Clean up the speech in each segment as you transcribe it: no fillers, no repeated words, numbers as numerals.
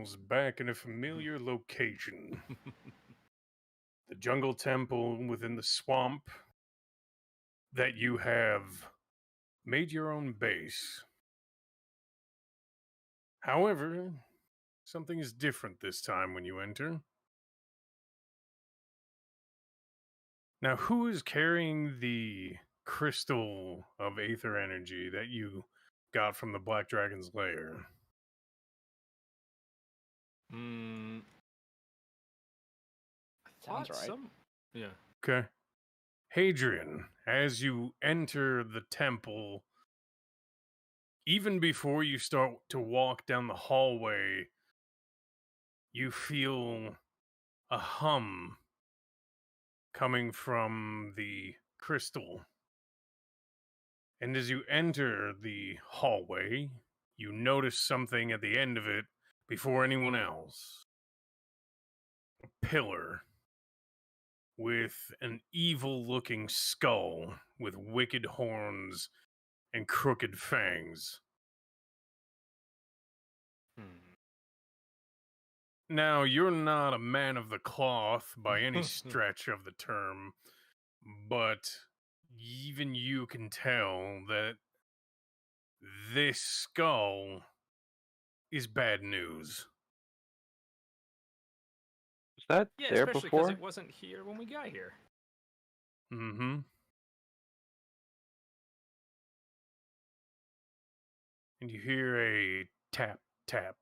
yourselves back in a familiar location. The jungle temple within the swamp that you have made your own base. However, something is different this time when you enter. Now, who is carrying the crystal of aether energy that you got from the Black Dragon's lair? Sounds right. Yeah. Okay. Hadrian, as you enter the temple, even before you start to walk down the hallway, you feel a hum coming from the crystal. And as you enter the hallway, you notice something at the end of it before anyone else. A pillar with an evil-looking skull with wicked horns and crooked fangs. Now, you're not a man of the cloth by any stretch of the term, but even you can tell that this skull is bad news. Was that Yeah, there especially before? because it wasn't here when we got here. Mm-hmm. And you hear a tap, tap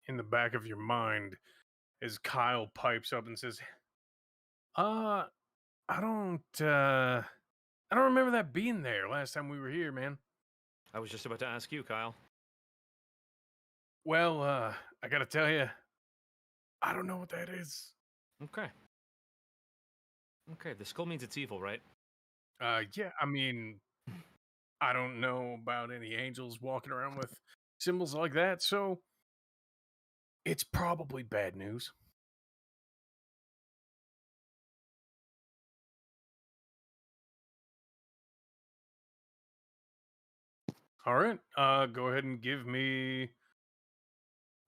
in the back of your mind as Kyle pipes up and says, I don't remember that being there last time we were here, man. I was just about to ask you, Kyle. Well, I gotta tell you, I don't know what that is. Okay. Okay, the skull means it's evil, right? Yeah, I mean, I don't know about any angels walking around with symbols like that, so it's probably bad news. All right, go ahead and give me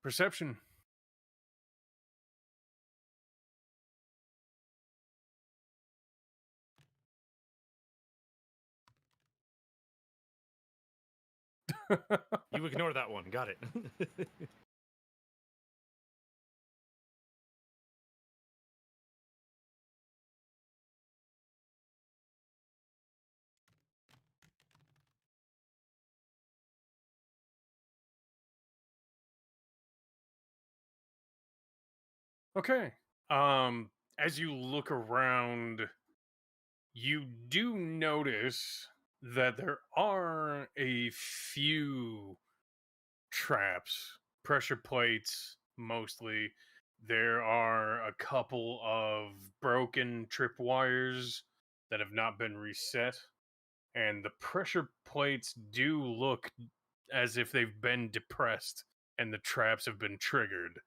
perception. You ignore that one. Got it. Okay. As you look around, you do notice that there are a few traps, pressure plates mostly. There are a couple of broken tripwires that have not been reset, and the pressure plates do look as if they've been depressed and the traps have been triggered.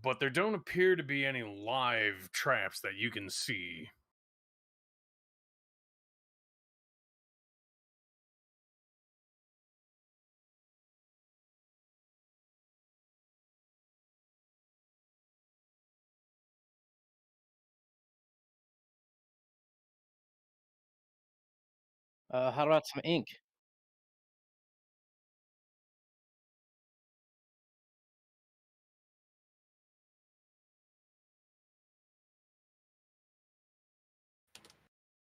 But there don't appear to be any live traps that you can see. How about some ink?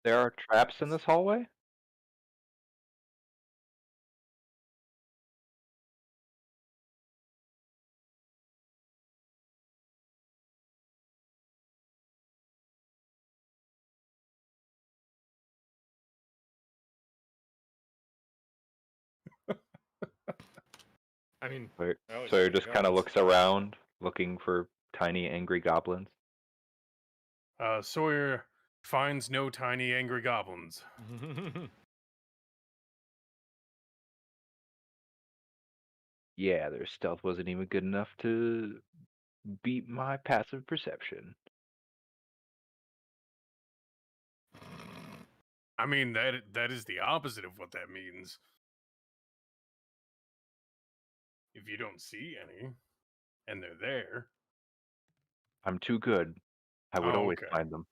There are traps in this hallway? I mean, So he just kind of looks around, looking for tiny, angry goblins. Sawyer finds no tiny angry goblins. Yeah, their stealth wasn't even good enough to beat my passive perception. I mean, that is the opposite of what that means. If you don't see any. and they're there. I'm too good. I would Oh, always okay. find them.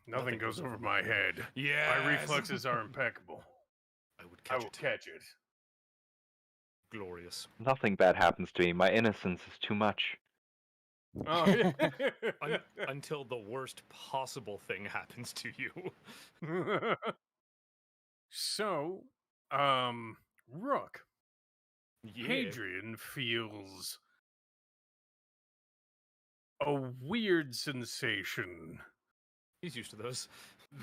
Nothing goes over my head. Yeah. My reflexes are impeccable. I would I catch will it. catch it. Glorious. Nothing bad happens to me. My innocence is too much. Oh, yeah. Until the worst possible thing happens to you. So, Rook, Yeah. Hadrian feels a weird sensation He's used to those.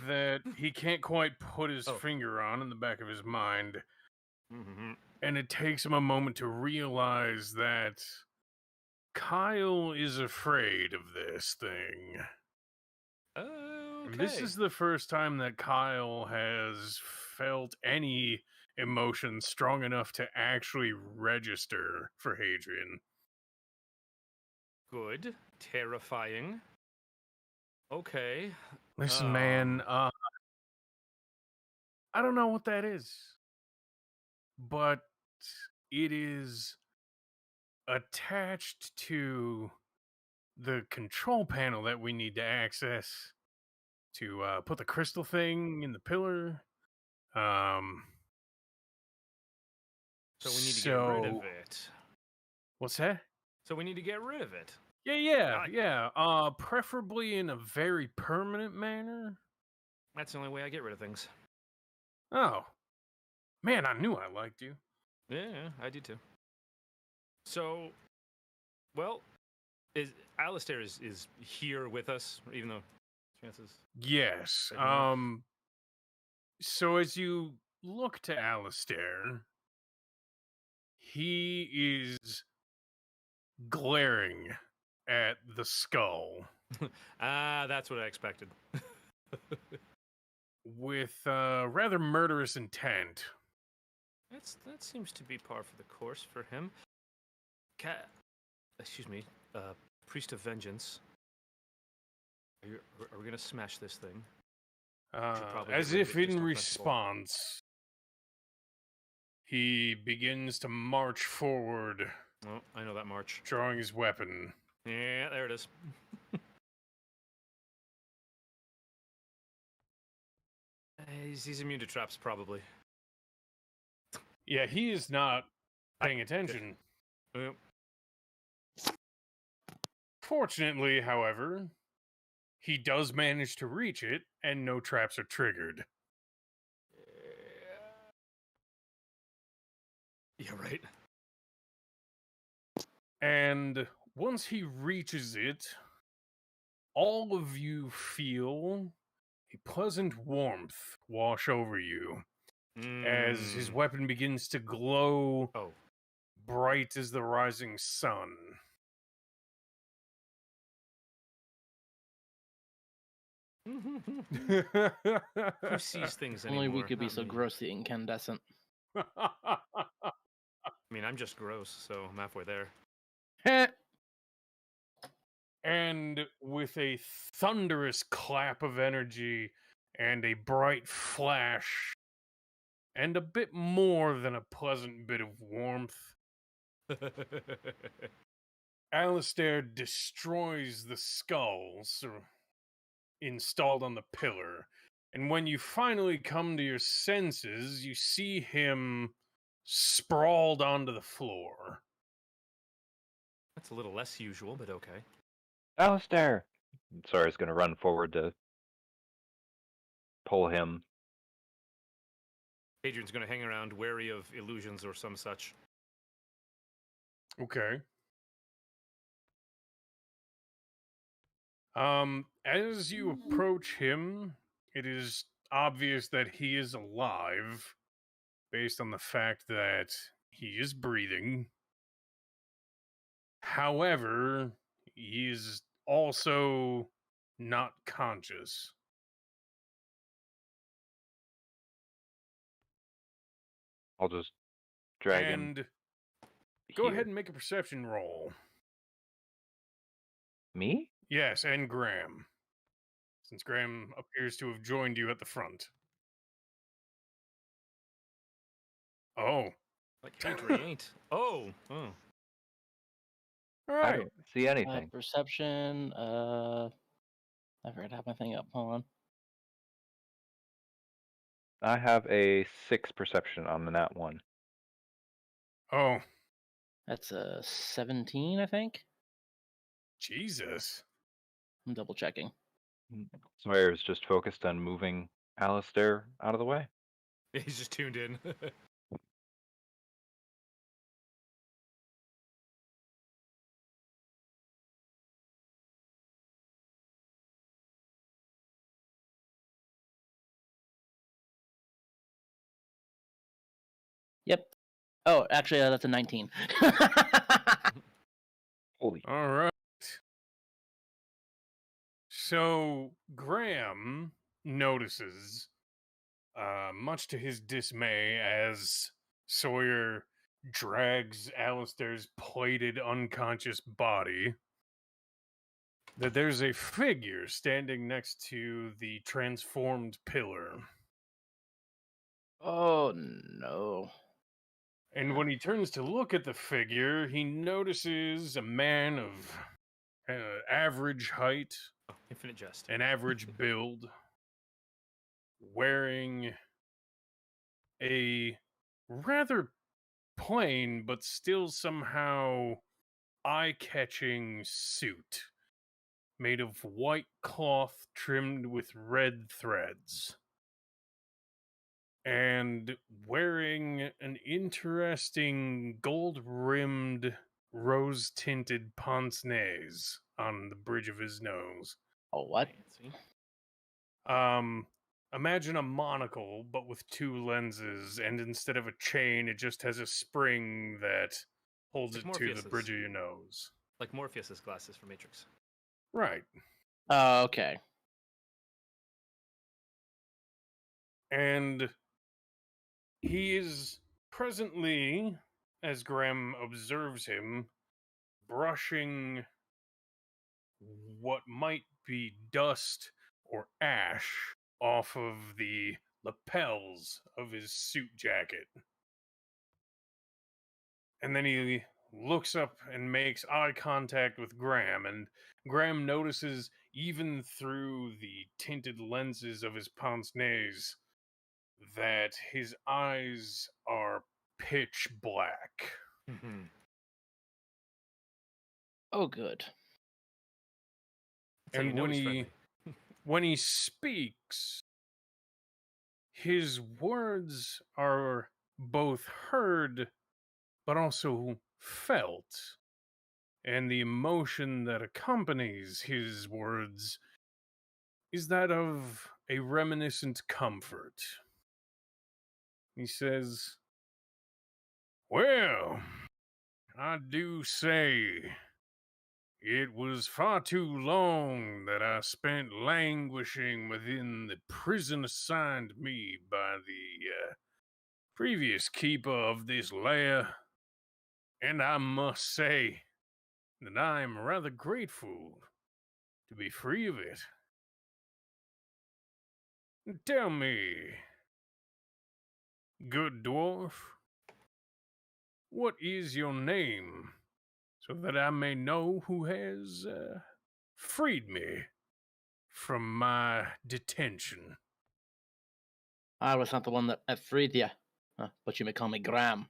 that he can't quite put his Oh. finger on in the back of his mind. Mm-hmm. And it takes him a moment to realize that Kyle is afraid of this thing. Okay. And this is the first time that Kyle has felt any emotion strong enough to actually register for Hadrian. Good. Terrifying. Okay. Listen, man, I don't know what that is, but it is attached to the control panel that we need to access to put the crystal thing in the pillar. So we need to get rid of it. What's that? So we need to get rid of it. Yeah. Preferably in a very permanent manner. That's the only way I get rid of things. Oh, man, I knew I liked you. Yeah, I do too. So, well, Alistair is here with us, even though chances. Yes. But no. So as you look to Alistair, he is glaring at the skull That's what I expected. with rather murderous intent. That seems to be par for the course for him. Priest of Vengeance. Are we gonna smash this thing? probably As get rid of if it just in on principle. response, he begins to march forward, Oh, I know that march. drawing his weapon. Yeah, there it is. He's immune to traps, probably. Yeah, he is not paying attention. Yep. Fortunately, however, he does manage to reach it, and no traps are triggered. Yeah, right. And once he reaches it, all of you feel a pleasant warmth wash over you as his weapon begins to glow Oh. bright as the rising sun. Who sees things anymore? Only we could be Not so me. grossly incandescent. I mean, I'm just gross, so I'm halfway there. And with a thunderous clap of energy and a bright flash and a bit more than a pleasant bit of warmth, Alistair destroys the skulls installed on the pillar. And when you finally come to your senses, you see him sprawled onto the floor. That's a little less usual, but okay. Alistair! Sora's going to run forward to pull him. Hadrian's gonna hang around, wary of illusions or some such. Okay. As you approach him, it is obvious that he is alive based on the fact that he is breathing. However, he is also not conscious. I'll just drag him And go here. ahead and make a perception roll. Me? Yes, and Graham. Since Graham appears to have joined you at the front. Oh. Like, hey, Dre ain't. Oh. All I right. don't see anything. Perception. I forgot to have my thing up. Hold on. I have a 6 perception on the nat 1. Oh, That's a 17, I think. Jesus. I'm double checking. Sawyer is just focused on moving Alistair out of the way. He's just tuned in. Yep. Oh, actually, that's a 19. Holy. All right. So Graham notices, much to his dismay, as Sawyer drags Alistair's plated, unconscious body, that there's a figure standing next to the transformed pillar. Oh, no. And when he turns to look at the figure, he notices a man of average height, Infinite jest. an average build, wearing a rather plain but still somehow eye-catching suit made of white cloth trimmed with red threads, and wearing an interesting gold-rimmed rose-tinted pince-nez on the bridge of his nose. Oh, what? Fancy. Imagine a monocle, but with 2 lenses, and instead of a chain, it just has a spring that holds Like it to the Morpheus's. bridge of your nose. Like Morpheus's glasses from Matrix. Right. Oh, okay. And he is presently, as Graham observes him, brushing what might be dust or ash off of the lapels of his suit jacket. And then he looks up and makes eye contact with Graham, and Graham notices, even through the tinted lenses of his pince-nez, that his eyes are pitch black. Oh, good. That's how you And know when he's he friendly. when he speaks, his words are both heard but also felt. And the emotion that accompanies his words is that of a reminiscent comfort. He says, "Well, I do say it was far too long that I spent languishing within the prison assigned me by the previous keeper of this lair, and I must say that I am rather grateful to be free of it. Tell me, good dwarf, what is your name, so that I may know who has freed me from my detention?" I was not the one that freed you. But you may call me Graham.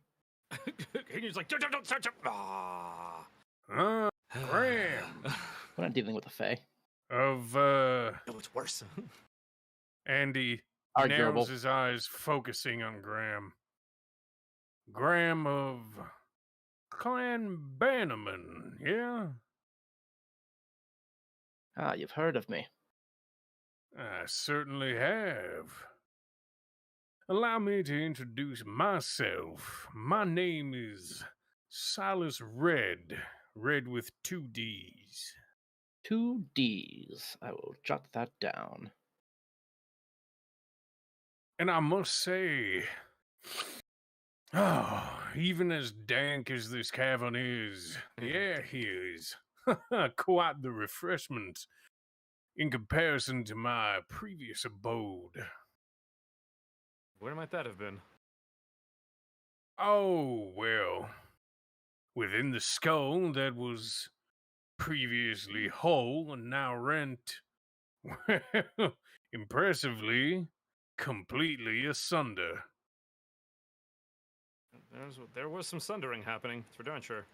He's like, don't search him. Ah. Graham We're not dealing with the Fae. of No, it's worse. Andy Arguable. nails his eyes, focusing on Graham. Graham of Clan Bannerman, yeah? Ah, you've heard of me. I certainly have. Allow me to introduce myself. My name is Silas Red, Red with 2 D's. 2 Ds. I will jot that down. And I must say, even as dank as this cavern is, the air here is quite the refreshment in comparison to my previous abode. Where might that have been? Oh, well, within the skull that was previously whole and now rent, well, impressively, completely asunder. There was some sundering happening, for darn sure.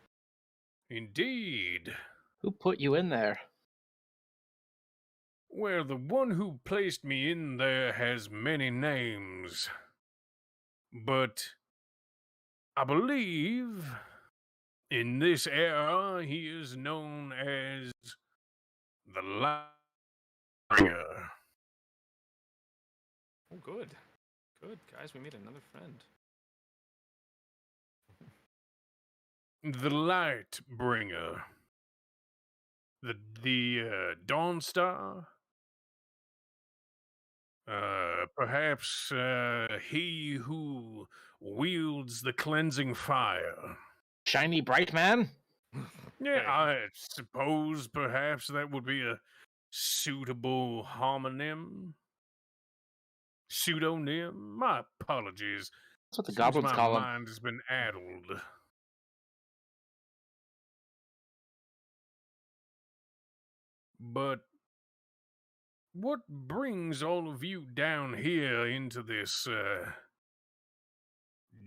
Indeed. Who put you in there? Well, the one who placed me in there has many names, but I believe in this era he is known as the Liar. Oh, good. Good, guys, we made another friend. The Light Bringer. The Dawn Star. Perhaps he who wields the cleansing fire. Shiny bright man? Yeah, Hey. I suppose perhaps that would be a suitable homonym. Pseudonym? My apologies. That's what the Seems goblins my call him. mind has been addled. But what brings all of you down here into this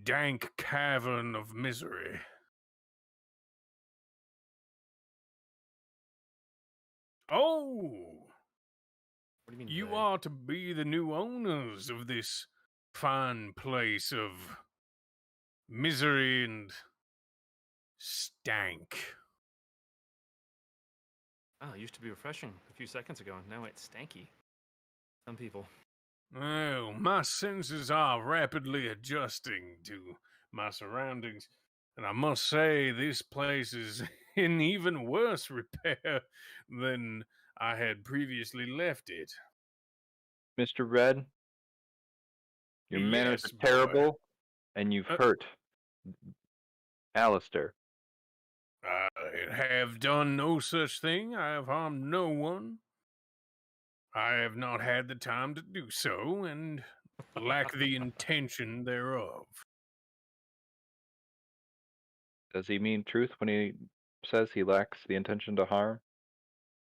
dank cavern of misery? Oh, What do you mean? you they? are to be the new owners of this fine place of misery and stank. Oh, it used to be refreshing a few seconds ago, and now it's stanky. Some people. Well, my senses are rapidly adjusting to my surroundings, and I must say this place is in even worse repair than I had previously left it. Mr. Red, your manners Yes, are boy. terrible, and you've hurt Alistair. I have done no such thing. I have harmed no one. I have not had the time to do so, and lack the intention thereof. Does he mean truth when he says he lacks the intention to harm?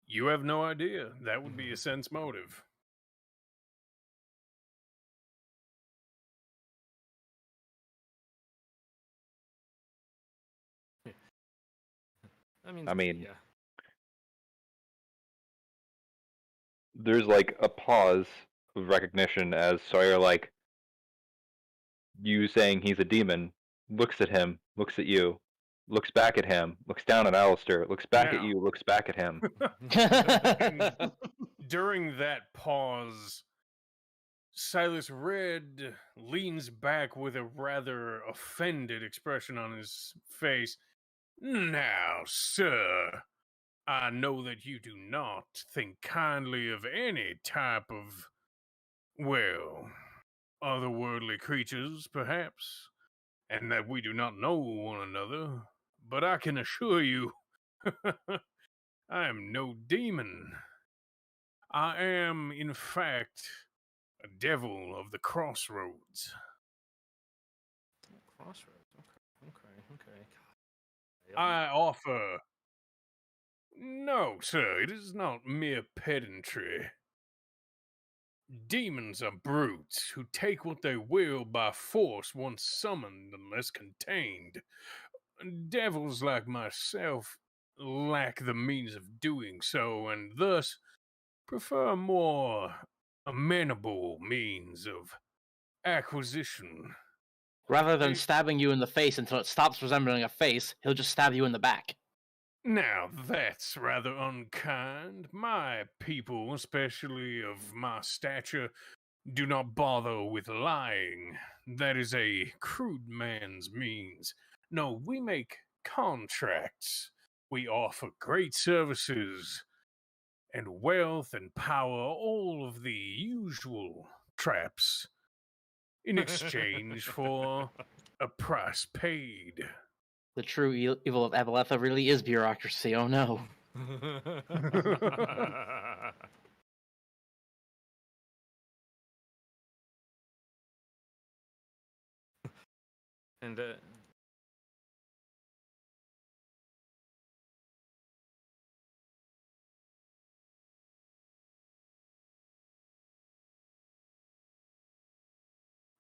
You have no idea. That would be a sense motive. I mean, yeah. there's like a pause of recognition as Sawyer, like, you saying he's a demon, looks at him, looks at you, looks back at him, looks down at Alistair, looks back at Now. you, looks back at him. During that pause, Silas Red leans back with a rather offended expression on his face. Now, sir, I know that you do not think kindly of any type of, well, otherworldly creatures, perhaps, and that we do not know one another, but I can assure you, I am no demon. I am, in fact, a devil of the crossroads. Crossroads. Okay. I offer. No, sir, it is not mere pedantry. Demons are brutes who take what they will by force once summoned unless contained. Devils like myself lack the means of doing so, and thus prefer more amenable means of acquisition. Rather than stabbing you in the face until it stops resembling a face, he'll just stab you in the back. Now that's rather unkind. My people, especially of my stature, do not bother with lying. That is a crude man's means. No, we make contracts. We offer great services and wealth and power, all of the usual traps, in exchange for a price paid. The true evil of Abeletha really is bureaucracy, oh no. And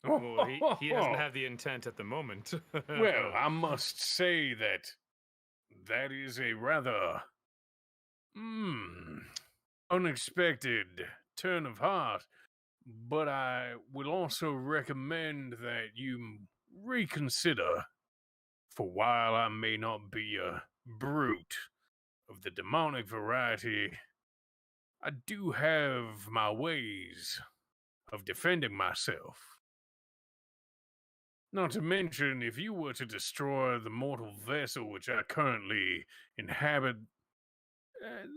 well, he doesn't have the intent at the moment. Well, I must say that is a rather unexpected turn of heart. But I will also recommend that you reconsider. For while I may not be a brute of the demonic variety, I do have my ways of defending myself. Not to mention, if you were to destroy the mortal vessel which I currently inhabit,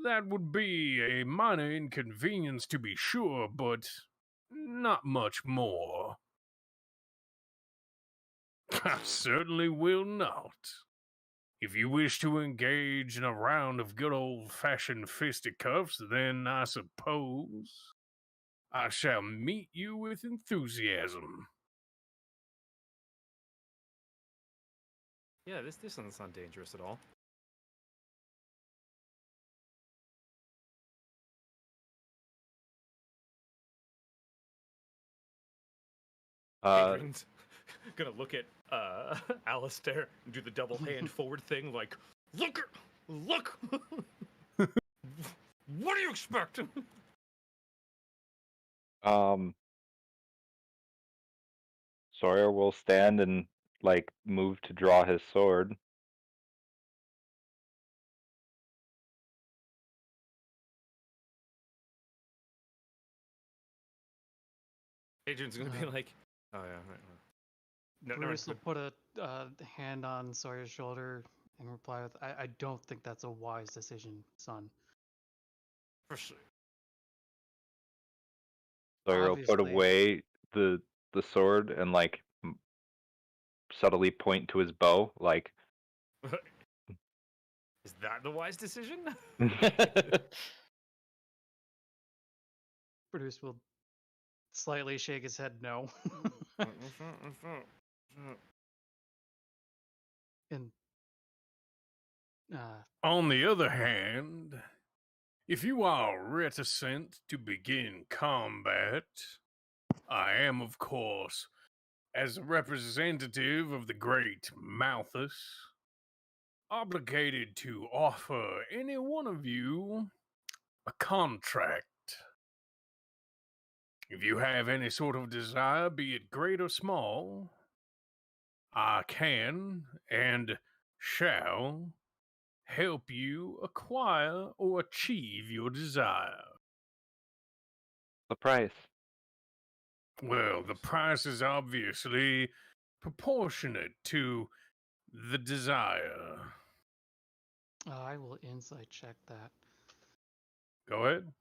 that would be a minor inconvenience to be sure, but not much more. I certainly will not. If you wish to engage in a round of good old-fashioned fisticuffs, then I suppose I shall meet you with enthusiasm. Yeah, this doesn't sound dangerous at all. Adrian's gonna look at Alistair and do the double hand forward thing, like, look! What do you expect? Sawyer will stand and like move to draw his sword. Adrian's gonna be like, oh yeah, right. No, Bruce will put a hand on Sawyer's shoulder and reply with, I don't think that's a wise decision, son. For sure. Sawyer will put Obviously. away the sword and like subtly point to his bow, like. Is that the wise decision? Bruce will slightly shake his head no. And On the other hand, if you are reticent to begin combat, I am, of course, as a representative of the great Malthus, obligated to offer any one of you a contract. If you have any sort of desire, be it great or small, I can and shall help you acquire or achieve your desire. The price. Well, the price is obviously proportionate to the desire. I will insight check that. Go ahead.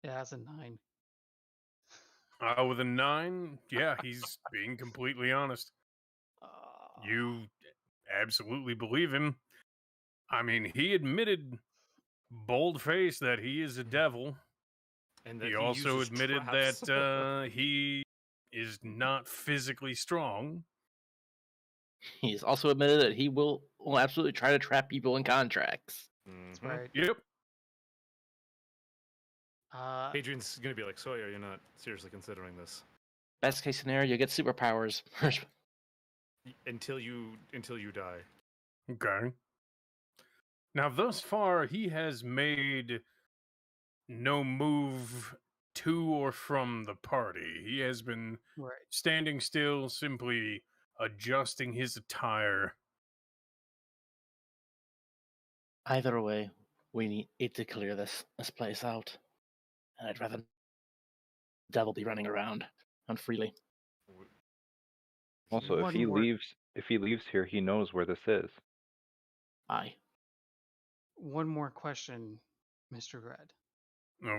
Yeah, that's a 9. With a 9, yeah, he's being completely honest. You absolutely believe him. I mean, he admitted bold-faced that he is a devil. And that he also uses admitted traps. that he is not physically strong. He's also admitted that he will absolutely try to trap people in contracts. That's right. Yep. Adrian's gonna be like, Sawyer, you're not seriously considering this. Best case scenario, you get superpowers. until you die. Okay. Now, thus far, he has made no move to or from the party. He has been standing still, simply adjusting his attire. Either way, we need to clear this place out. And I'd rather the devil be running around freely. Also, if he leaves here, he knows where this is. Aye. One more question, Mr. Red.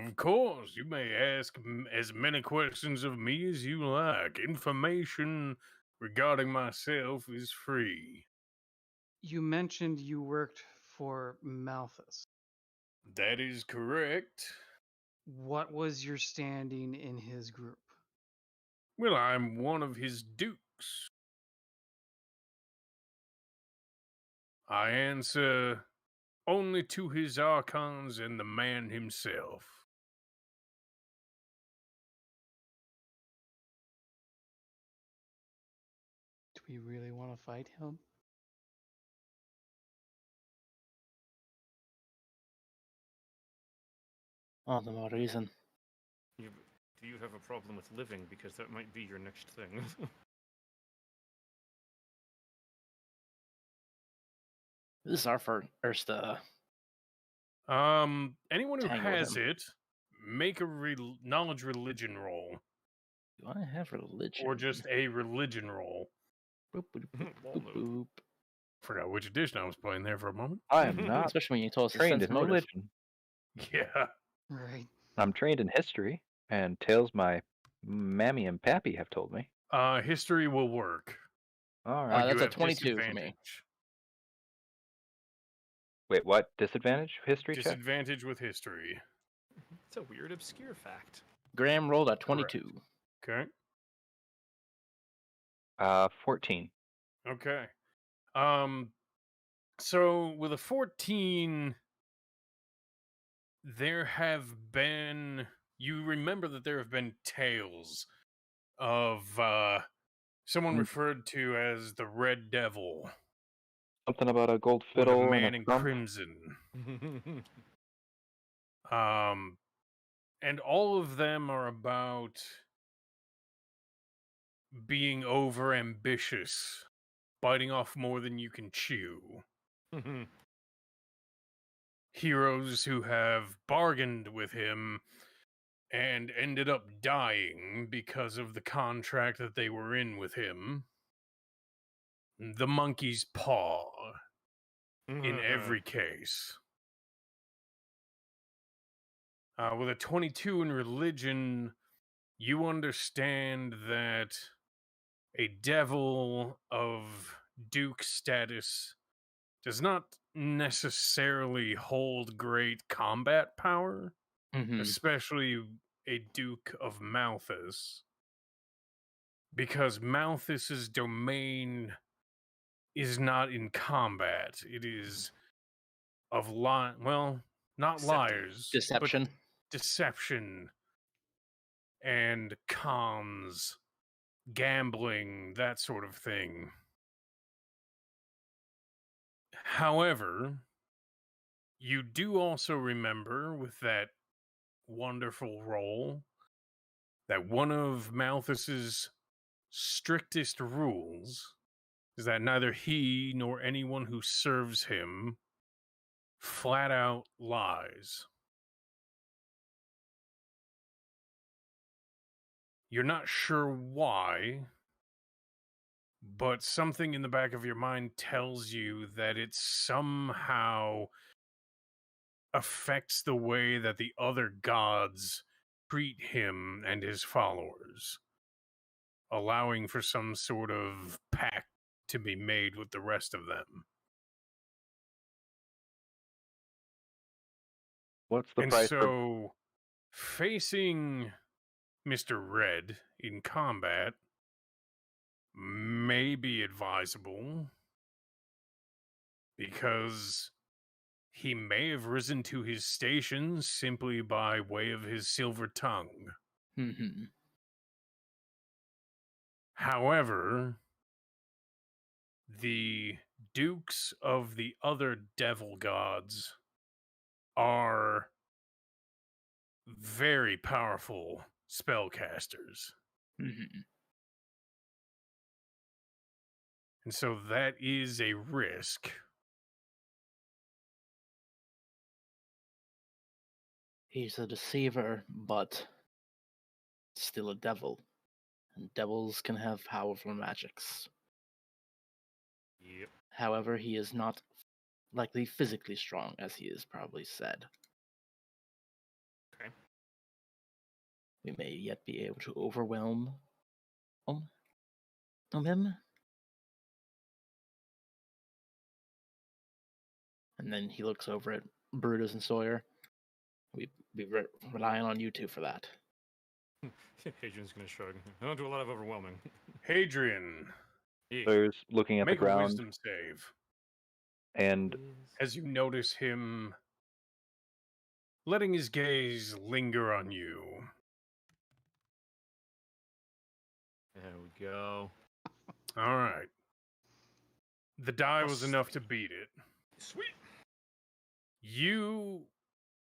Of course, you may ask as many questions of me as you like. Information regarding myself is free. You mentioned you worked for Malthus. That is correct. What was your standing in his group? Well, I'm one of his dukes. I answer only to his archons and the man himself. Do we really want to fight him? All the more reason. Do you have a problem with living? Because that might be your next thing. This is our first Anyone who Tangle with has him. it, make a knowledge religion roll, Do I have religion? or just a religion roll. Boop, boop, boop, Wall boop, move. boop. Forgot which edition I was playing there for a moment. I am not Especially when you told us his trained sense in motive. religion. Yeah. Right. I'm trained in history, and tales my mammy and pappy have told me. History will work. All but right. That's you a have 22 for me. disadvantage. Wait, what? Disadvantage? History check? Disadvantage with history. It's a weird, obscure fact. Graham rolled a 22. Okay. 14. Okay. So with a 14, there have been, you remember that there have been tales of someone Mm. referred to as the Red Devil, Something about a gold or the fiddle and Man a in thump. Crimson. And all of them are about being over ambitious, biting off more than you can chew. Heroes who have bargained with him and ended up dying because of the contract that they were in with him. The monkey's paw in every case. With a 22 in religion, you understand that a devil of Duke status does not necessarily hold great combat power, Mm-hmm. especially a Duke of Malthus, because Malthus's domain is not in combat. It is of not Deceptive. liars, Deception. but deception and cons, gambling, that sort of thing. However, you do also remember with that wonderful roll that one of Malthus's strictest rules is that neither he nor anyone who serves him flat out lies. You're not sure why, but something in the back of your mind tells you that it somehow affects the way that the other gods treat him and his followers, allowing for some sort of pact to be made with the rest of them. What's the And price for... so, facing Mr. Red in combat may be advisable because he may have risen to his station simply by way of his silver tongue. Mm-hmm. However, the dukes of the other devil gods are very powerful spellcasters. Mm-hmm. And so that is a risk. He's a deceiver, but still a devil. And devils can have powerful magics. Yep. However, he is not likely physically strong, as he is probably said. Okay. We may yet be able to overwhelm him. And then he looks over at Brutus and Sawyer. We Be relying on you two for that. Hadrian's gonna shrug. I don't do a lot of overwhelming. Hadrian, Yeah. Sawyer's looking at the make a ground, wisdom save and as you notice him letting his gaze linger on you. There we go. All right. The die Oh, was enough to beat it. Sweet. You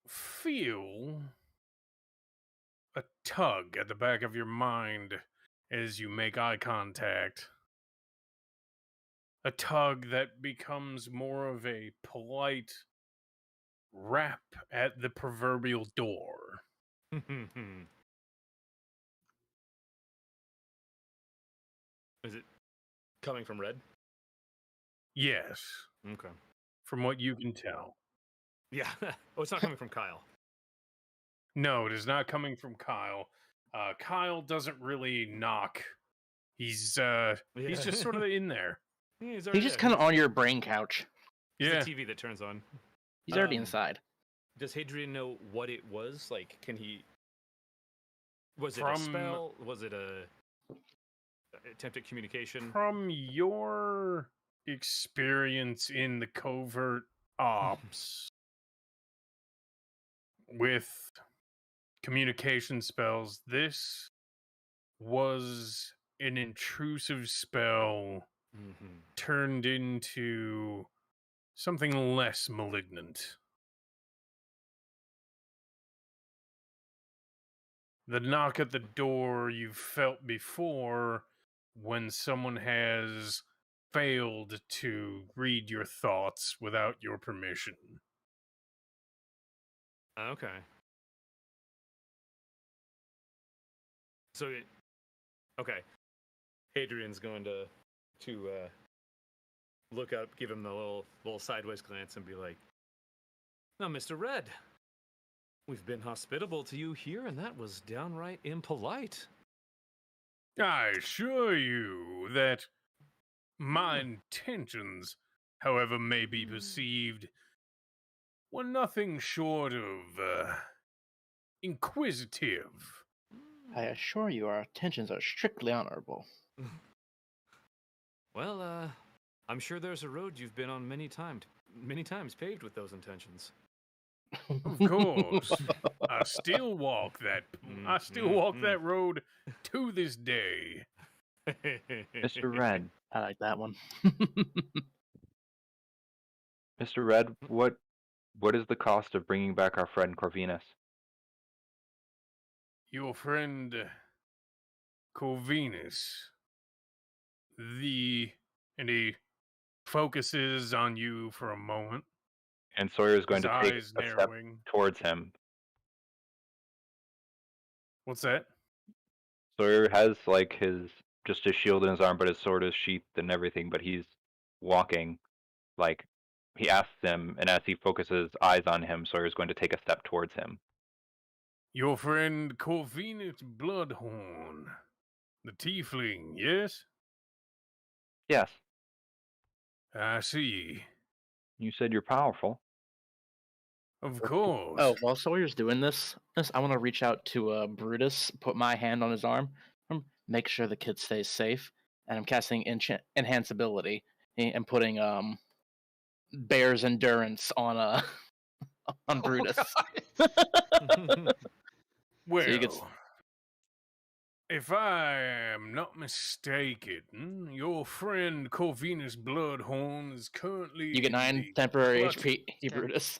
feel a tug at the back of your mind as you make eye contact. A tug that becomes more of a polite rap at the proverbial door. Is it coming from Red? Yes, Okay. from what you can tell. Yeah. Oh, it's not coming from Kyle. No, it is not coming from Kyle. Kyle doesn't really knock. He's just sort of in there. Yeah, he's He's just kind of on your brain couch. It's Yeah. the TV that turns on. He's already Um, inside. Does Hadrian know what it was? Like, can he? Was it a From- spell? Was it a attempt at communication? From your experience in the covert ops with communication spells, this was an intrusive spell Mm-hmm. turned into something less malignant. The knock at the door you've felt before when someone has failed to read your thoughts without your permission. Okay. So it. Okay. Hadrian's going to look up, give him the little sideways glance, and be like, "Now, Mr. Red, we've been hospitable to you here, and that was downright impolite." I assure you that my intentions, however may be perceived, were nothing short of inquisitive. I assure you, our intentions are strictly honorable. Well, I'm sure there's a road you've been on many times paved with those intentions. Of course, I still walk that. I still walk that road to this day. Mr. Red, I like that one. Mr. Red, what is the cost of bringing back our friend Corvinus? Your friend Corvinus, and he focuses on you for a moment. And Sawyer is going His to take eyes a step narrowing. towards him. What's that? Sawyer has like his shield in his arm, but his sword is sheathed and everything. But he's walking, like he asks him, and as he focuses eyes on him, Sawyer is going to take a step towards him. Your friend Corvinus Bloodhorn, the tiefling, yes? Yes, I see. you said you're powerful. Of course. Oh, while Sawyer's doing this, I want to reach out to Brutus, put my hand on his arm, make sure the kid stays safe, and I'm casting enhance ability and putting Bear's endurance on on Brutus. Well, he gets- if I am not mistaken, your friend Corvinus Bloodhorn is currently You get in 9 the temporary clutch- HP, Ten. Brutus.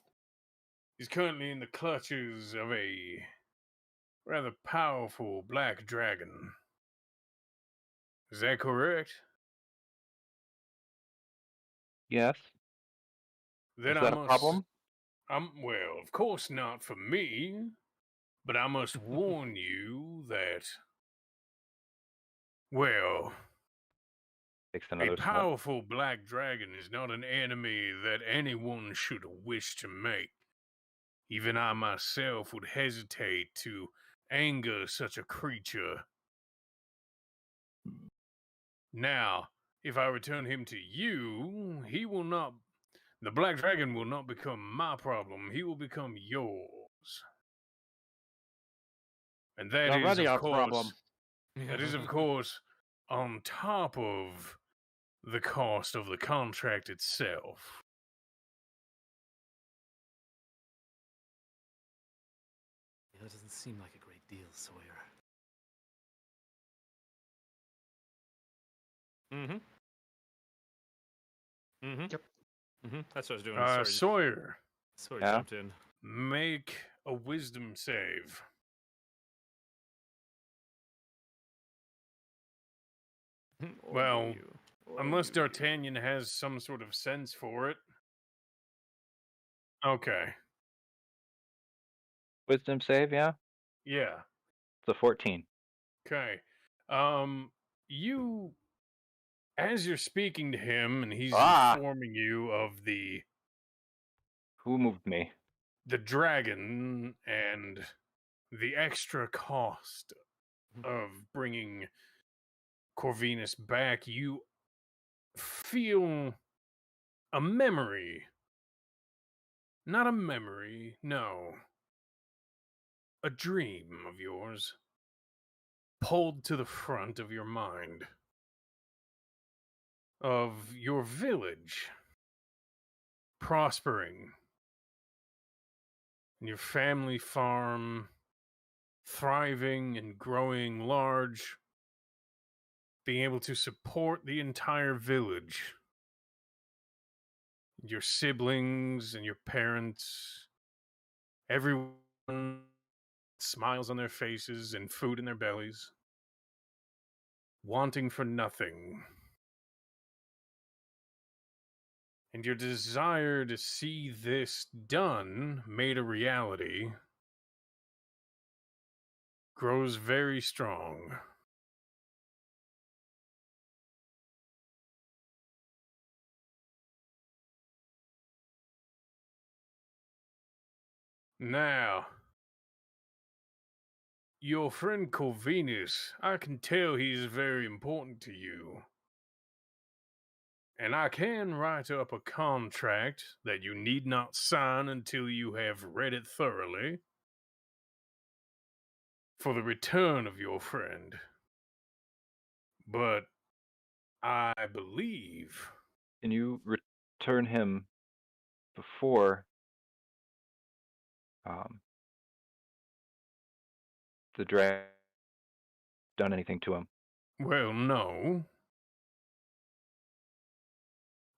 He's currently in the clutches of a rather powerful black dragon. Is that correct? Yes. Then Is that I a must. problem? Well, of course not for me, but I must warn you that, well, Takes a another step. powerful black dragon is not an enemy that anyone should wish to make. Even I myself would hesitate to anger such a creature. Now, if I return him to you, the black dragon will not become my problem, he will become yours. And that You're is, already of our course, problem. that is, of course, on top of the cost of the contract itself. That doesn't seem like a great deal, Sawyer. Mm-hmm. Mm-hmm. Yep. Mm-hmm. That's what I was doing. Sorry. Sawyer, Sorry, Yeah? jumped in. make a wisdom save. Or Well, do you? Or Unless do you? D'Artagnan has some sort of sense for it. Okay. Wisdom save, yeah? Yeah. It's a 14. Okay. You, as you're speaking to him and he's Ah! informing you of the Who moved me? dragon and the extra cost of bringing Corvinus back, you feel a memory. Not a memory, no. A dream of yours pulled to the front of your mind. Of your village prospering, and your family farm thriving and growing large, being able to support the entire village, your siblings and your parents, everyone smiles on their faces and food in their bellies, wanting for nothing. And your desire to see this done, made a reality, grows very strong. Now, your friend Corvinus, I can tell he's very important to you. And I can write up a contract that you need not sign until you have read it thoroughly for the return of your friend. But I believe. Can you return him before the dragon done anything to him? Well, no.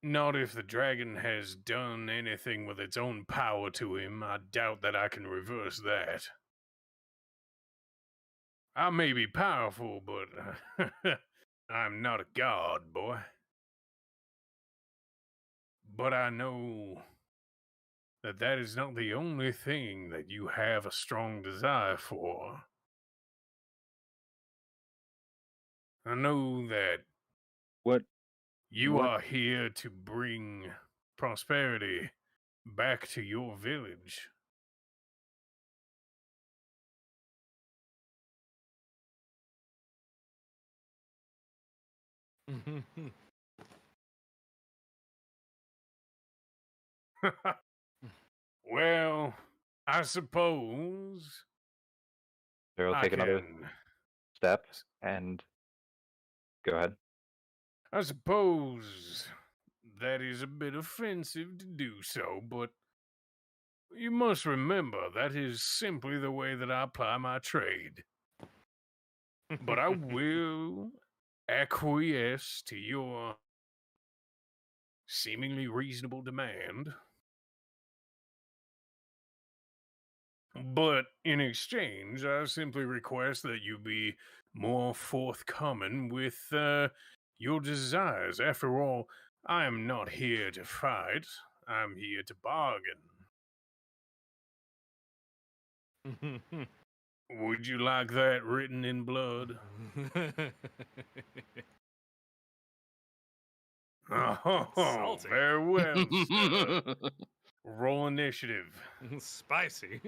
Not if the dragon has done anything with its own power to him. I doubt that I can reverse that. I may be powerful, but I'm not a god, boy. But I know that that is not the only thing that you have a strong desire for. I know that What? you What? are here to bring prosperity back to your village. Well, I suppose I'll I take another can. step and go ahead. I suppose that is a bit offensive to do so, but you must remember that is simply the way that I ply my trade. But I will acquiesce to your seemingly reasonable demand. But in exchange, I simply request that you be more forthcoming with your desires. After all, I am not here to fight, I'm here to bargain. Would you like that written in blood? Oh, Salty. very well, sir. Roll initiative. Spicy.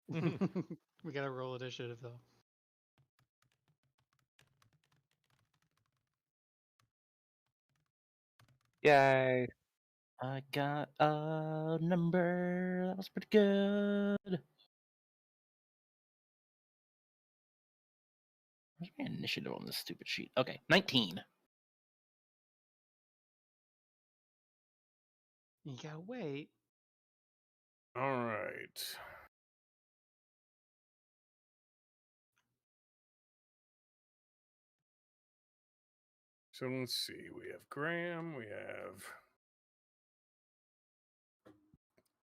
We gotta roll initiative though. Yay! I got a number that was pretty good. Initiative on this stupid sheet. Okay, 19. You gotta wait. All right. So let's see. We have Graham. We have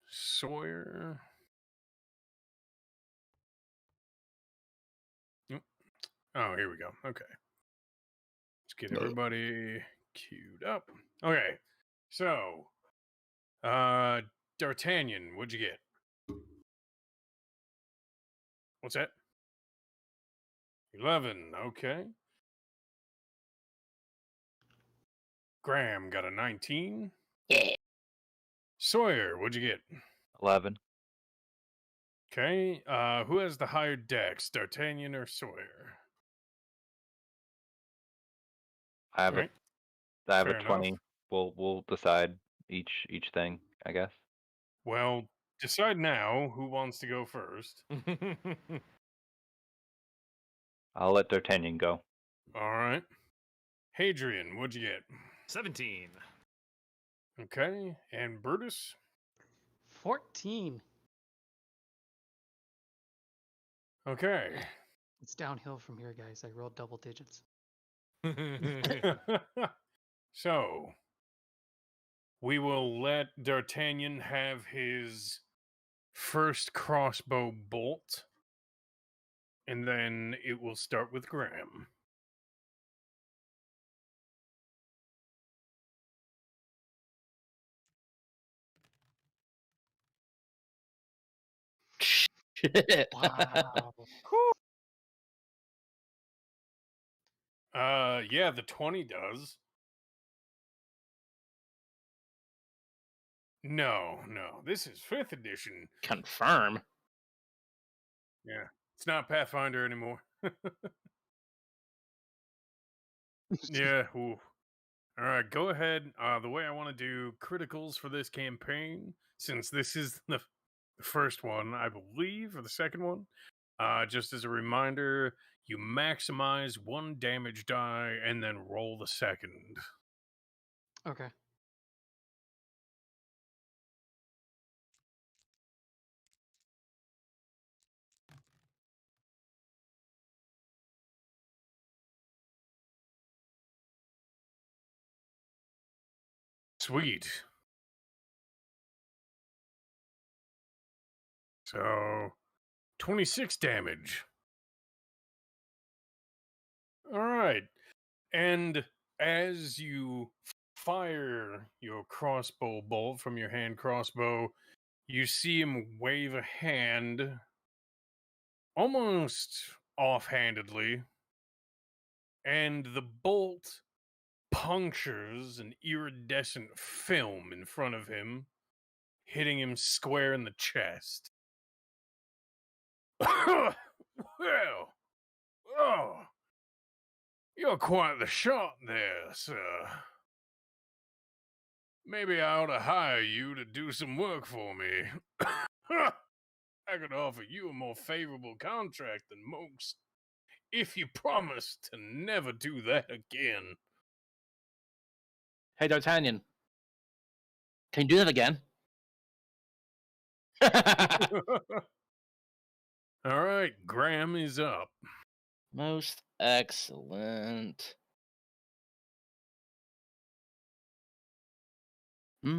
Sawyer. Oh, here we go. Okay. Let's get everybody queued up. Okay. So, D'Artagnan, what'd you get? What's that? 11. Okay. Graham got a 19. Yeah. Sawyer, what'd you get? 11. Okay. Who has the higher dex, D'Artagnan or Sawyer? I have Right. I have Fair a enough. 20. We'll decide each thing, I guess. Well, decide now who wants to go first. I'll let D'Artagnan go. All right. Hadrian, what'd you get? 17. Okay. And Brutus? 14. Okay. It's downhill from here, guys. I rolled double digits. So, we will let D'Artagnan have his first crossbow bolt, and then it will start with Graham. Shit. Wow. Yeah, the 20 does. No, this is 5th edition. Confirm. Yeah, it's not Pathfinder anymore. Yeah, ooh. All right, go ahead. The way I want to do criticals for this campaign, since this is the first one, I believe, or the second one, just as a reminder, you maximize 1 damage die and then roll the second. Okay. Sweet. So, 26 damage. All right. And as you fire your crossbow bolt from your hand crossbow, you see him wave a hand almost offhandedly, and the bolt punctures an iridescent film in front of him, hitting him square in the chest. Well, oh, you're quite the shot there, sir. Maybe I ought to hire you to do some work for me. I could offer you a more favorable contract than most, if you promise to never do that again. Hey, D'Artagnan. Can you do that again? All right, Graham is up. Most excellent. Let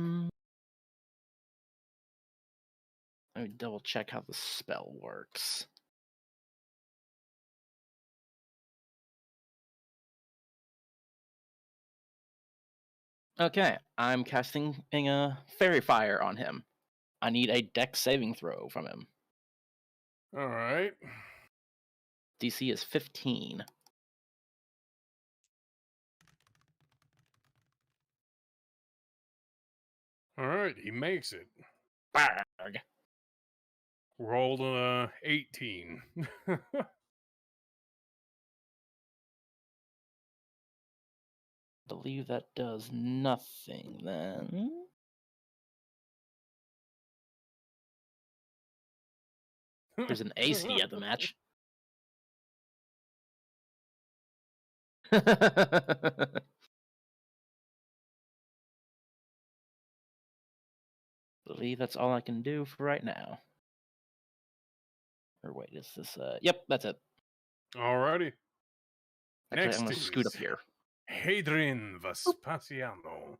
me double check how the spell works. Okay, I'm casting a fairy fire on him. I need a dex saving throw from him. All right. DC is 15. All right, he makes it. Barg. Rolled a 18. Believe that does nothing then. There's an AC at the match. Believe that's all I can do for right now. Or wait, is this yep, that's it. Alrighty. Actually, Next I'm gonna scoot up is here. Hadrian Vespasiano.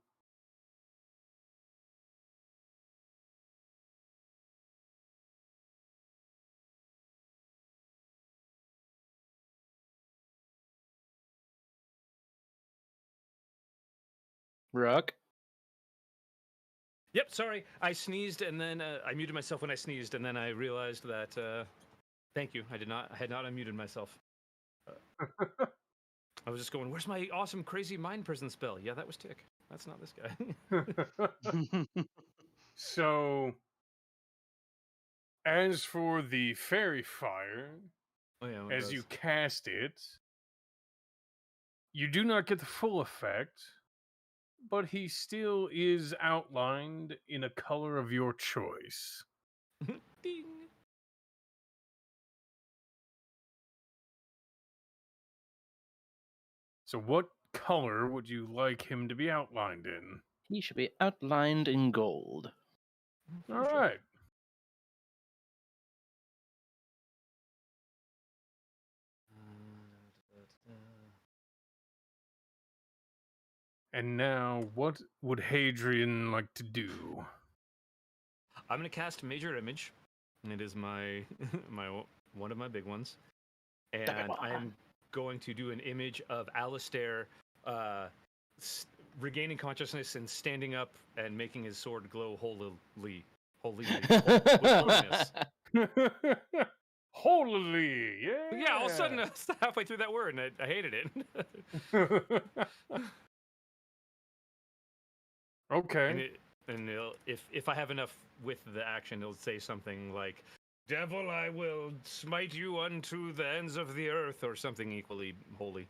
Rook. Yep, sorry. I sneezed and then I muted myself when I sneezed, and then I realized that. Thank you. I had not unmuted myself. I was just going, "Where's my awesome, crazy mind prison spell?" Yeah, that was Tick. That's not this guy. So, as for the fairy fire, Oh yeah, as you cast it, you do not get the full effect, but he still is outlined in a color of your choice. Ding. So, what color would you like him to be outlined in? He should be outlined in gold. All right. And now, what would Hadrian like to do? I'm gonna cast Major Image. It is my one of my big ones, and I am going to do an image of Alistair regaining consciousness and standing up and making his sword glow holily, with holiness. Holy, yeah. Yeah, all of a sudden, halfway through that word, and I hated it. Okay. And if I have enough with the action, it'll say something like, "Devil, I will smite you unto the ends of the earth," or something equally holy.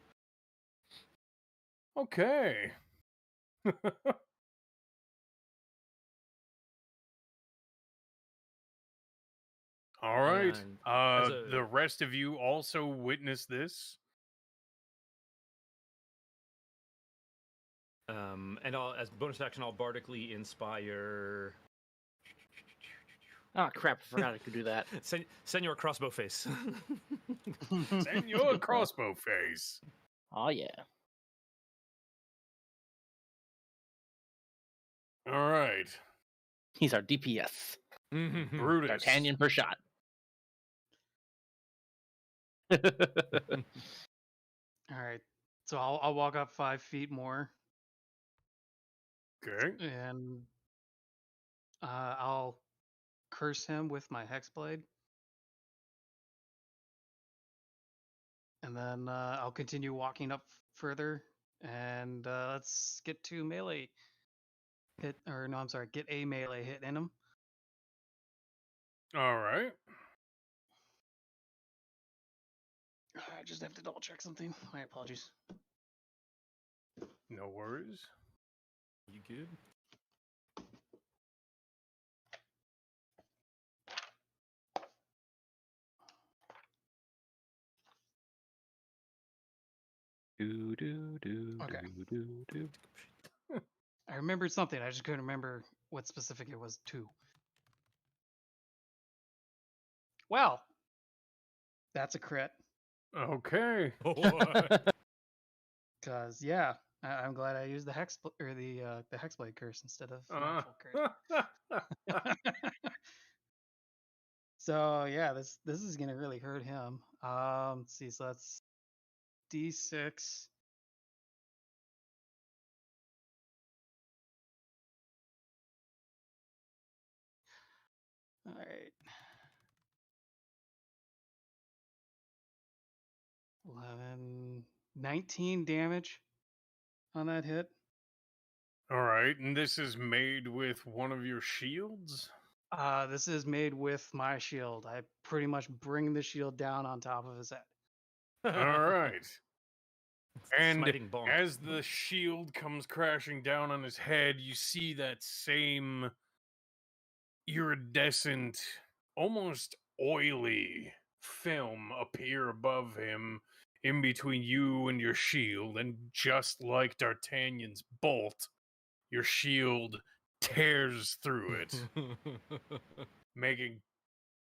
Okay. All right. And the rest of you also witness this. And as bonus action, I'll bardically inspire. Oh crap! I forgot I could do that. Senor Crossbow Face. Senor Crossbow Face. Oh yeah. All right. He's our DPS. Brutus. D'Artagnan per shot. All right. So I'll walk up 5 feet more, Okay. and I'll curse him with my hexblade, and then I'll continue walking up further, and let's get to melee hit, or no, I'm sorry, get a melee hit in him. All right. I just have to double check something. My apologies. No worries. You good? Okay. I remembered something. I just couldn't remember what specific it was to. Well, that's a crit. Okay. Cause yeah, I'm glad I used the the hexblade curse instead of natural curse. So yeah, this is gonna really hurt him. Let's see. So that's D6. All right. 11, 19 damage on that hit. All right. And this is made with one of your shields? This is made with my shield. I pretty much bring the shield down on top of his head. All right. And Smiting bonk. as the shield comes crashing down on his head, you see that same iridescent, almost oily film appear above him in between you and your shield, and just like D'Artagnan's bolt, your shield tears through it, making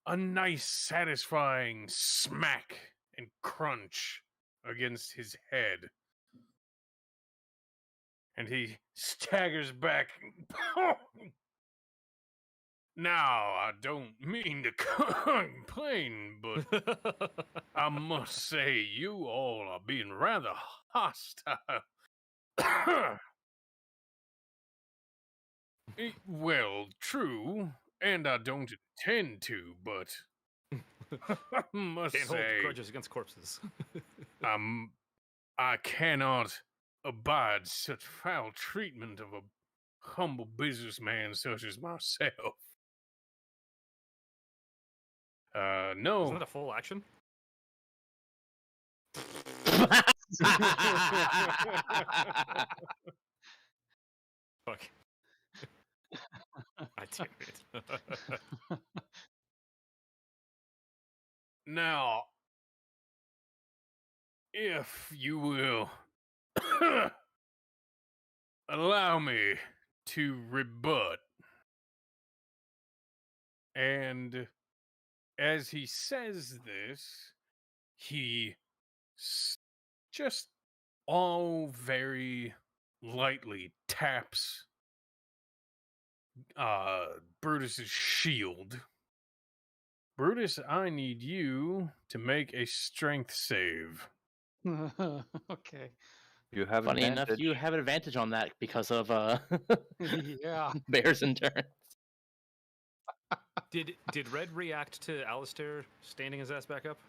a nice, satisfying smack and crunch against his head. And he staggers back. Now, I don't mean to complain, but I must say you all are being rather hostile. Well, true, and I don't intend to, but I must Can't hold say grudges against corpses. I cannot abide such foul treatment of a humble businessman such as myself. No. Isn't that a full action? Fuck. I damn it. Now, if you will allow me to rebut. And as he says this, he just all very lightly taps Brutus's shield. Brutus, I need you to make a strength save. Okay. You have Funny advantage. enough, you have an advantage on that because of Yeah. bears in turn. Did Red react to Alistair standing his ass back up?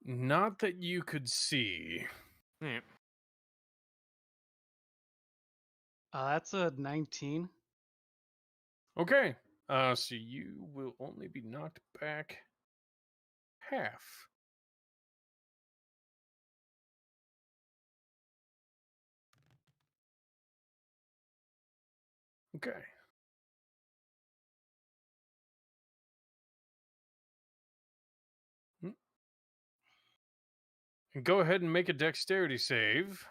Not that you could see. Yeah. That's a 19. Okay. So you will only be knocked back half. Okay. And go ahead and make a dexterity save.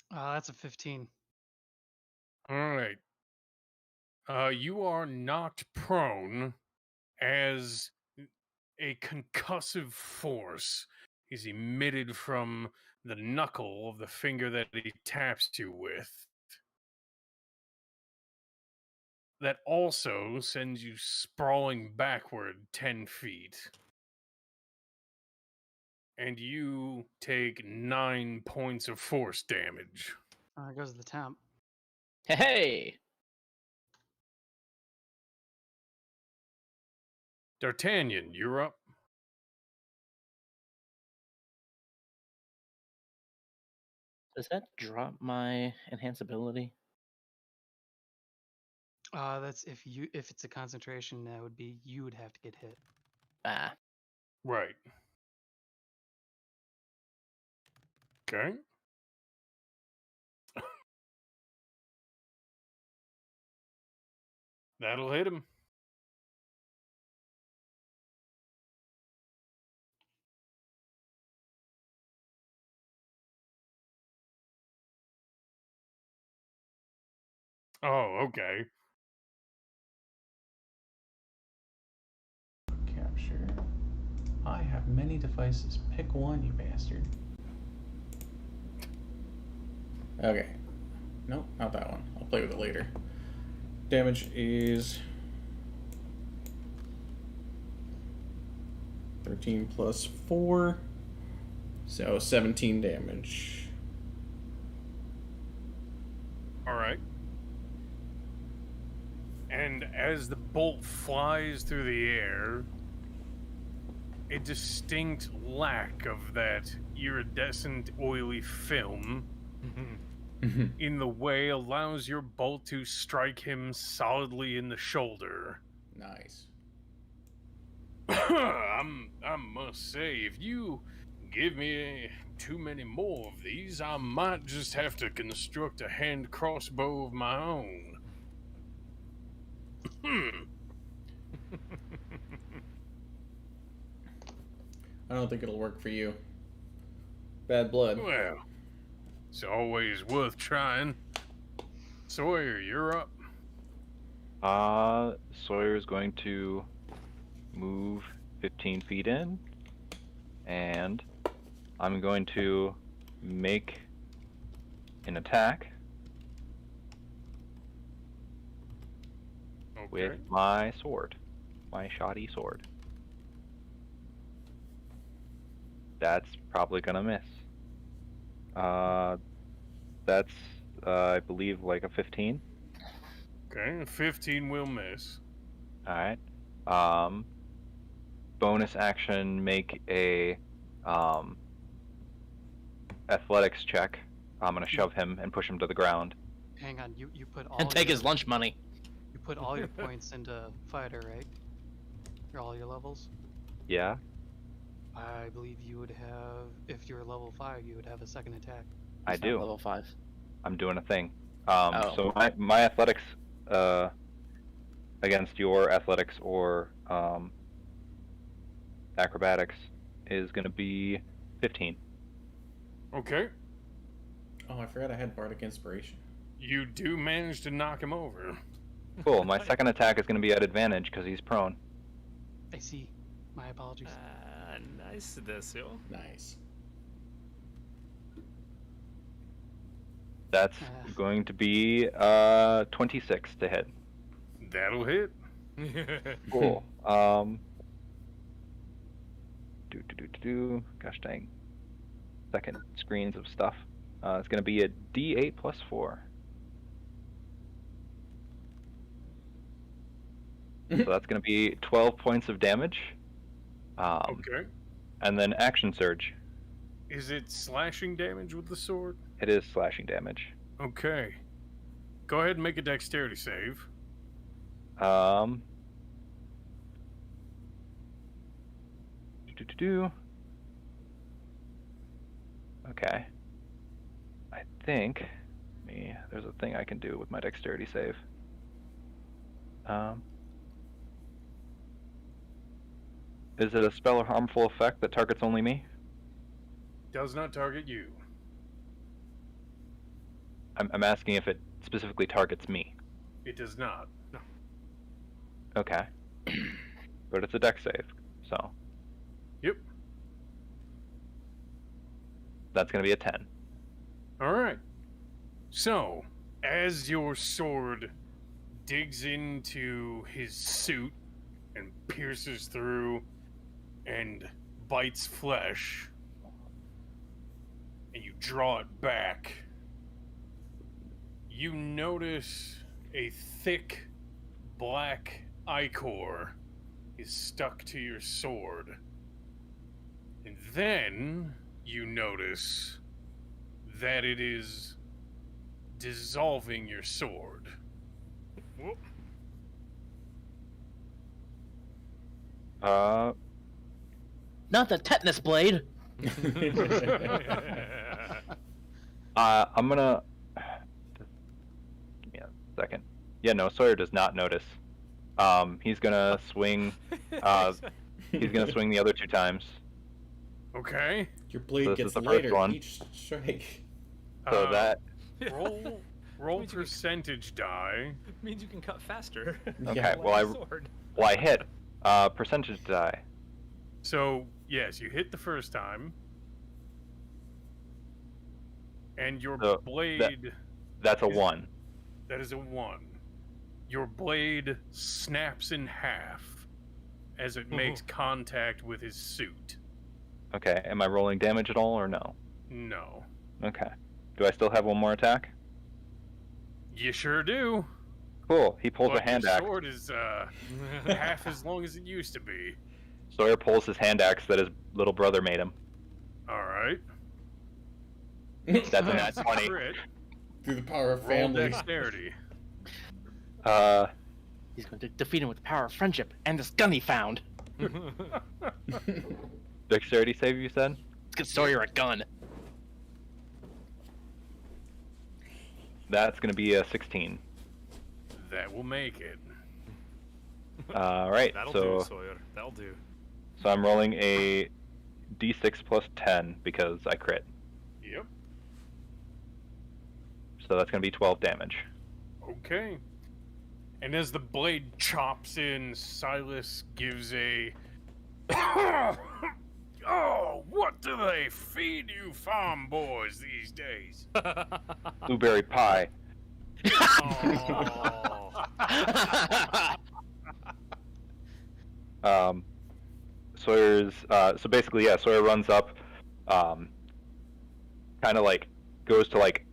That's a 15. All right. You are knocked prone as a concussive force is emitted from the knuckle of the finger that he taps you with. That also sends you sprawling backward 10 feet. And you take 9 points of force damage. There goes the temp. Hey! D'Artagnan, you're up. Does that drop my enhance ability? That's if it's a concentration, that would be you would have to get hit. Ah. Right. Okay. That'll hit him. Oh, okay. Capture. I have many devices. Pick one, you bastard. Okay. Nope, not that one. I'll play with it later. Damage is 13 plus 4. So 17 damage. All right. And as the bolt flies through the air, a distinct lack of that iridescent, oily film in the way allows your bolt to strike him solidly in the shoulder. Nice. I must say, if you give me too many more of these, I might just have to construct a hand crossbow of my own. I don't think it'll work for you. Bad blood. Well, it's always worth trying. Sawyer, you're up. Sawyer's going to move 15 feet in, and I'm going to make an attack with my sword, my shoddy sword. That's probably gonna miss. That's I believe like a 15. Okay, 15 will miss. All right. Bonus action, make a athletics check. I'm gonna shove him and push him to the ground. Hang on, you put all And take your, his lunch money. You put all your points into fighter, right? Or all your levels? Yeah. I believe you would have, if you're level 5, you would have a second attack. I It's not do. Level 5. I'm doing a thing. Oh. So my athletics against your athletics or acrobatics is gonna be 15. Okay, Oh, I forgot I had Bardic Inspiration. you do manage to knock him over. Cool. My second attack is gonna be at advantage because he's prone. I see. My apologies. Nice desio. Nice. That's going to be 26 to hit. That'll hit. Cool. Gosh dang. Second screens of stuff. It's gonna be a D8 plus 4. So that's gonna be 12 points of damage. Okay. And then action surge. Is it slashing damage with the sword? It is slashing damage. Okay. Go ahead and make a dexterity save. Okay. I think there's a thing I can do with my dexterity save. Is it a spell or harmful effect that targets only me? Does not target you. I'm asking if it specifically targets me. It does not. No. Okay. But it's a dex save, so. Yep. That's gonna be a 10. Alright. So, as your sword digs into his suit and pierces through and bites flesh, and you draw it back, you notice a thick black ichor is stuck to your sword. And then you notice that it is dissolving your sword. Whoop. Not the tetanus blade. I'm gonna. Give me a second. Yeah, no, Sawyer does not notice. He's gonna swing. He's gonna swing the other 2 times. Okay. Your blade This is gets the first lighter one. each strike. So that Roll Means you can- percentage die. Means you can cut faster. Okay, Yeah. well I hit. Percentage die. So, yes, you hit the first time. And your So, blade, That's a 1. that is a 1. Your blade snaps in half as it makes contact with his suit. Okay, am I rolling damage at all or no? No. Okay. Do I still have 1 more attack? You sure do. Cool. He pulls But a hand your axe. sword is half as long as it used to be. Sawyer pulls his hand axe that his little brother made him. Alright. That's a nat 20. Crit. Through the power of Roll family. dexterity. He's going to defeat him with the power of friendship and this gun he found. Dexterity save, you said? Let's get Sawyer a gun. That's going to be a 16. That will make it. All right, That'll so do, Sawyer. That'll do. so I'm rolling a d6 plus 10 because I crit. Yep. So that's going to be 12 damage. Okay. And as the blade chops in, Silas gives a... Oh, what do they feed you farm boys these days? Blueberry pie. Oh. Sawyer's so basically, yeah, Sawyer runs up, kind of like goes to like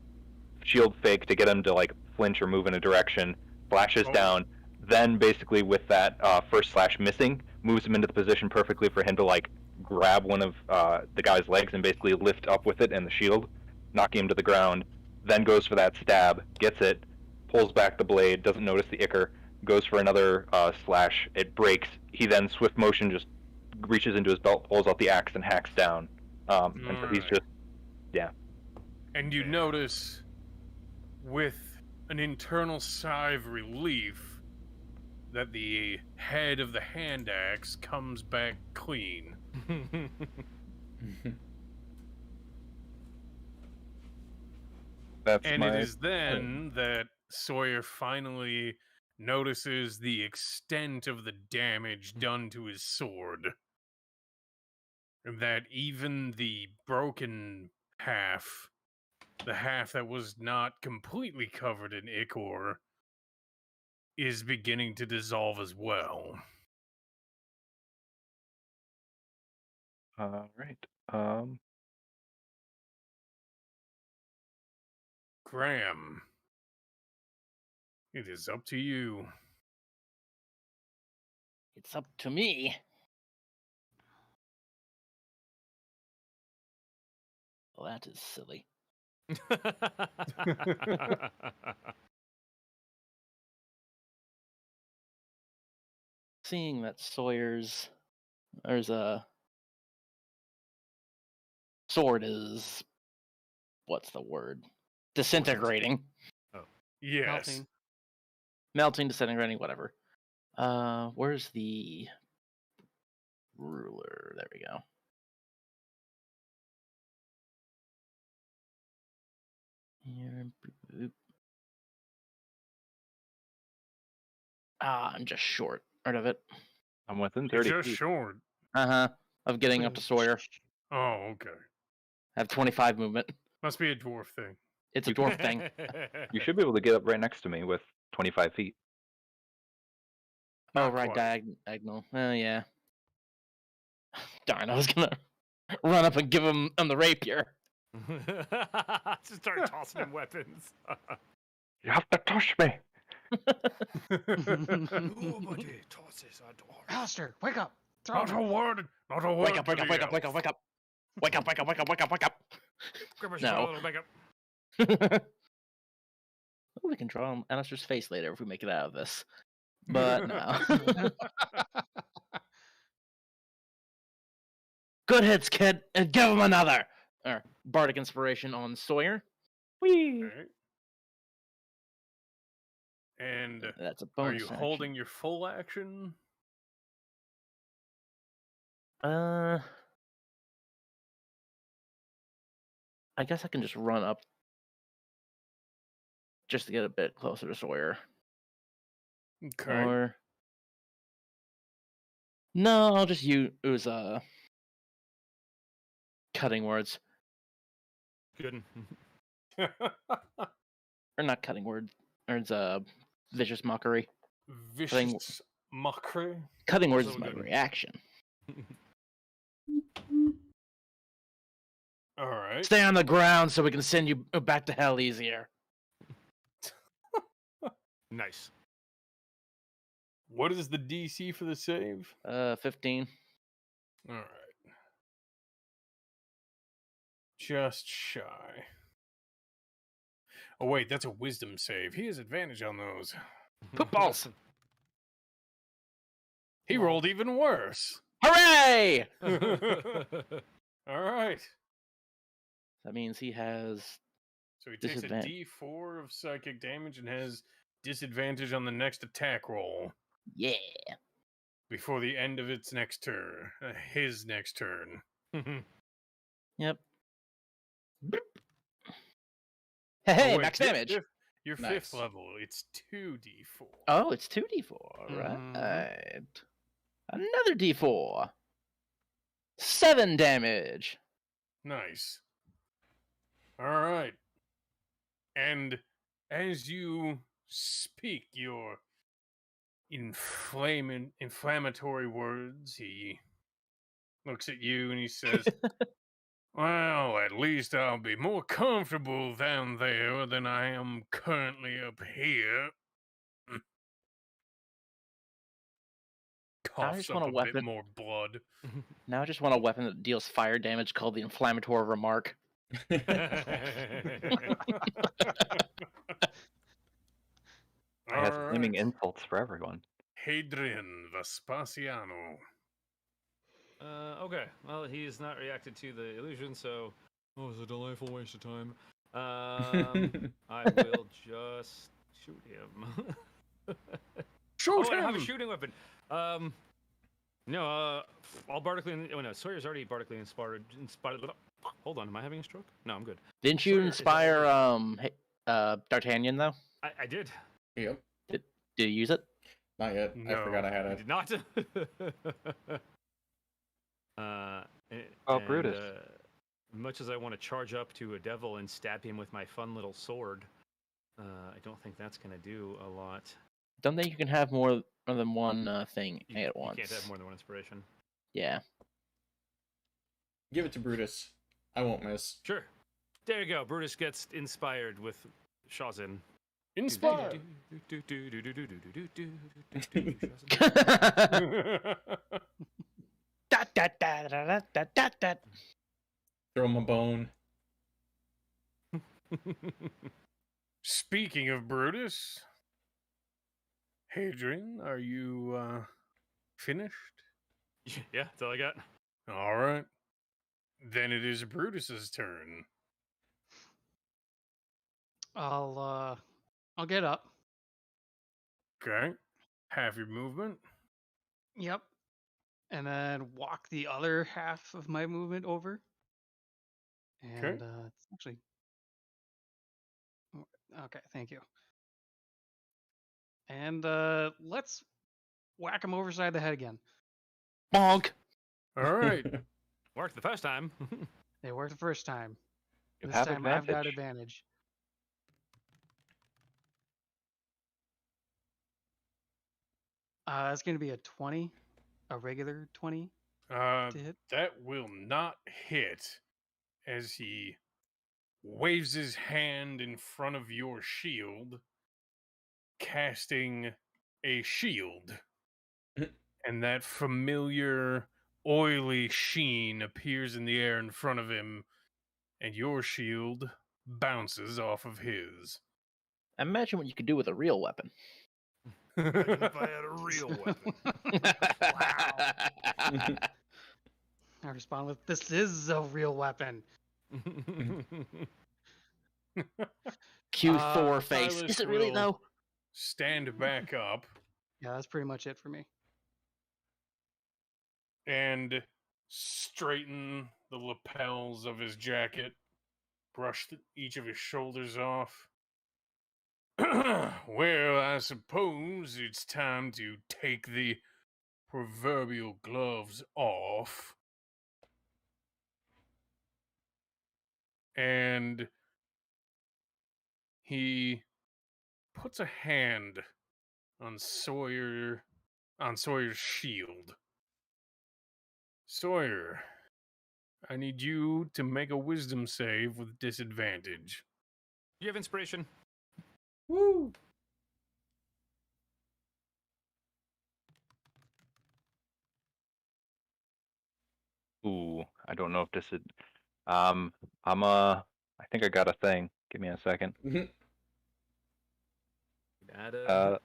shield fake to get him to like flinch or move in a direction, flashes down, then basically with that first slash missing, moves him into the position perfectly for him to like grab one of the guy's legs and basically lift up with it and the shield, knocking him to the ground, then goes for that stab, gets it, pulls back the blade, doesn't notice the ichor, goes for another slash, it breaks, he then swift motion just reaches into his belt, pulls out the axe and hacks down. And so he's just, yeah. And you notice, with an internal sigh of relief, that the head of the hand axe comes back clean. That's And my... it is then that Sawyer finally notices the extent of the damage done to his sword. And that even the broken half, the half that was not completely covered in ichor, is beginning to dissolve as well. Right. Graham, it is up to you. It's up to me. Well, that is silly. Seeing that there's a sword is, what's the word? Disintegrating. Yes. Melting, disintegrating, whatever. Where's the ruler? There we go. Here, boop. I'm just short of it. I'm within You're 30 just feet. short. Of getting up to Sawyer. Oh, okay. I have 25 movement. Must be a dwarf thing. It's a dwarf thing. You should be able to get up right next to me with 25 feet. Oh, Not right, quite. diagonal. Oh, yeah. Darn, I was gonna run up and give him the rapier. Just start tossing him weapons. You have to touch me. Nobody tosses a dwarf. Alistair, wake up! Not a word. Not a word. Wake up, to wake up, the wake up, wake up, elf. wake up. Wake up, wake up, wake up, wake up, wake up. Grimace, No. put a little makeup. We can draw on Alistair's face later if we make it out of this. But no. Good hits, kid, and give him another. Bardic inspiration on Sawyer. Whee! Alright. And That's a are bonus you action. holding your full action? I guess I can just run up just to get a bit closer to Sawyer. Okay. Or no, I'll just use cutting words. Good. Or not cutting words. Or it's vicious mockery. Vicious mockery. Cutting words Also is my good. reaction. All right. Stay on the ground so we can send you back to hell easier. Nice. What is the DC for the save? 15. All right. Just shy. Oh wait, that's a wisdom save. He has advantage on those. Poop balls. He Lol. rolled even worse. Hooray! All right. That means he has. So he takes a D4 of psychic damage and has disadvantage on the next attack roll Yeah. before the end of its next turn. His next turn. Yep. Hey, wait, max your damage. Your Nice. fifth level, it's 2d4. Oh, it's 2d4. Mhm. Right. Another d4. 7 damage. Nice. All right. And as you speak your inflammatory words, he looks at you and he says, well, at least I'll be more comfortable down there than I am currently up here. Coughs just up want a a bit weapon. more blood. Now I just want a weapon that deals fire damage called the inflammatory remark. All I have flaming right. insults for everyone. Hadrian Vespasiano. Okay. Well, he's not reacted to the illusion, so it was a delightful waste of time. I will just shoot him. Shoot I him! have a shooting weapon. No, all Bardically. Oh no, Sawyer's already Bardically inspired. Hold on, am I having a stroke? No, I'm good. Didn't you Sawyer, is that inspire D'Artagnan though? I did. Yep. Did you use it? Not yet. I No, forgot I had I it. did not. Brutus. Much as I want to charge up to a devil and stab him with my fun little sword, I don't think that's going to do a lot. Don't think you can have more than one thing at once. You can't have more than one inspiration. Yeah. Give it to Brutus. I won't miss. Sure. There you go. Brutus gets inspired with Shazin. Inspired! Throw him a bone. Speaking of Brutus, Hadrian, are you finished? Yeah, that's all I got. All right. Then it is Brutus's turn. I'll get up. Okay. Half your movement. Yep. And then walk the other half of my movement over. And it's actually okay, thank you. And let's whack him overside the head again. Bonk. All right. Worked the first time. It worked the first time. You This have time I've got advantage. advantage. That's going to be a 20, a regular 20 to hit. That will not hit as he waves his hand in front of your shield, casting a shield. And that familiar oily sheen appears in the air in front of him, and your shield bounces off of his. Imagine what you could do with a real weapon. If I had a real weapon. I respond with, "This is a real weapon." Q4 face. Silas Is it really will though? Stand back up Yeah, that's pretty much it for me. and straighten the lapels of his jacket, brush each of his shoulders off. Well, I suppose it's time to take the proverbial gloves off. And he puts a hand on Sawyer's shield. Sawyer, I need you to make a wisdom save with disadvantage. You have inspiration. Woo! Ooh, I don't know if this is. I think I got a thing. Give me a second. Add a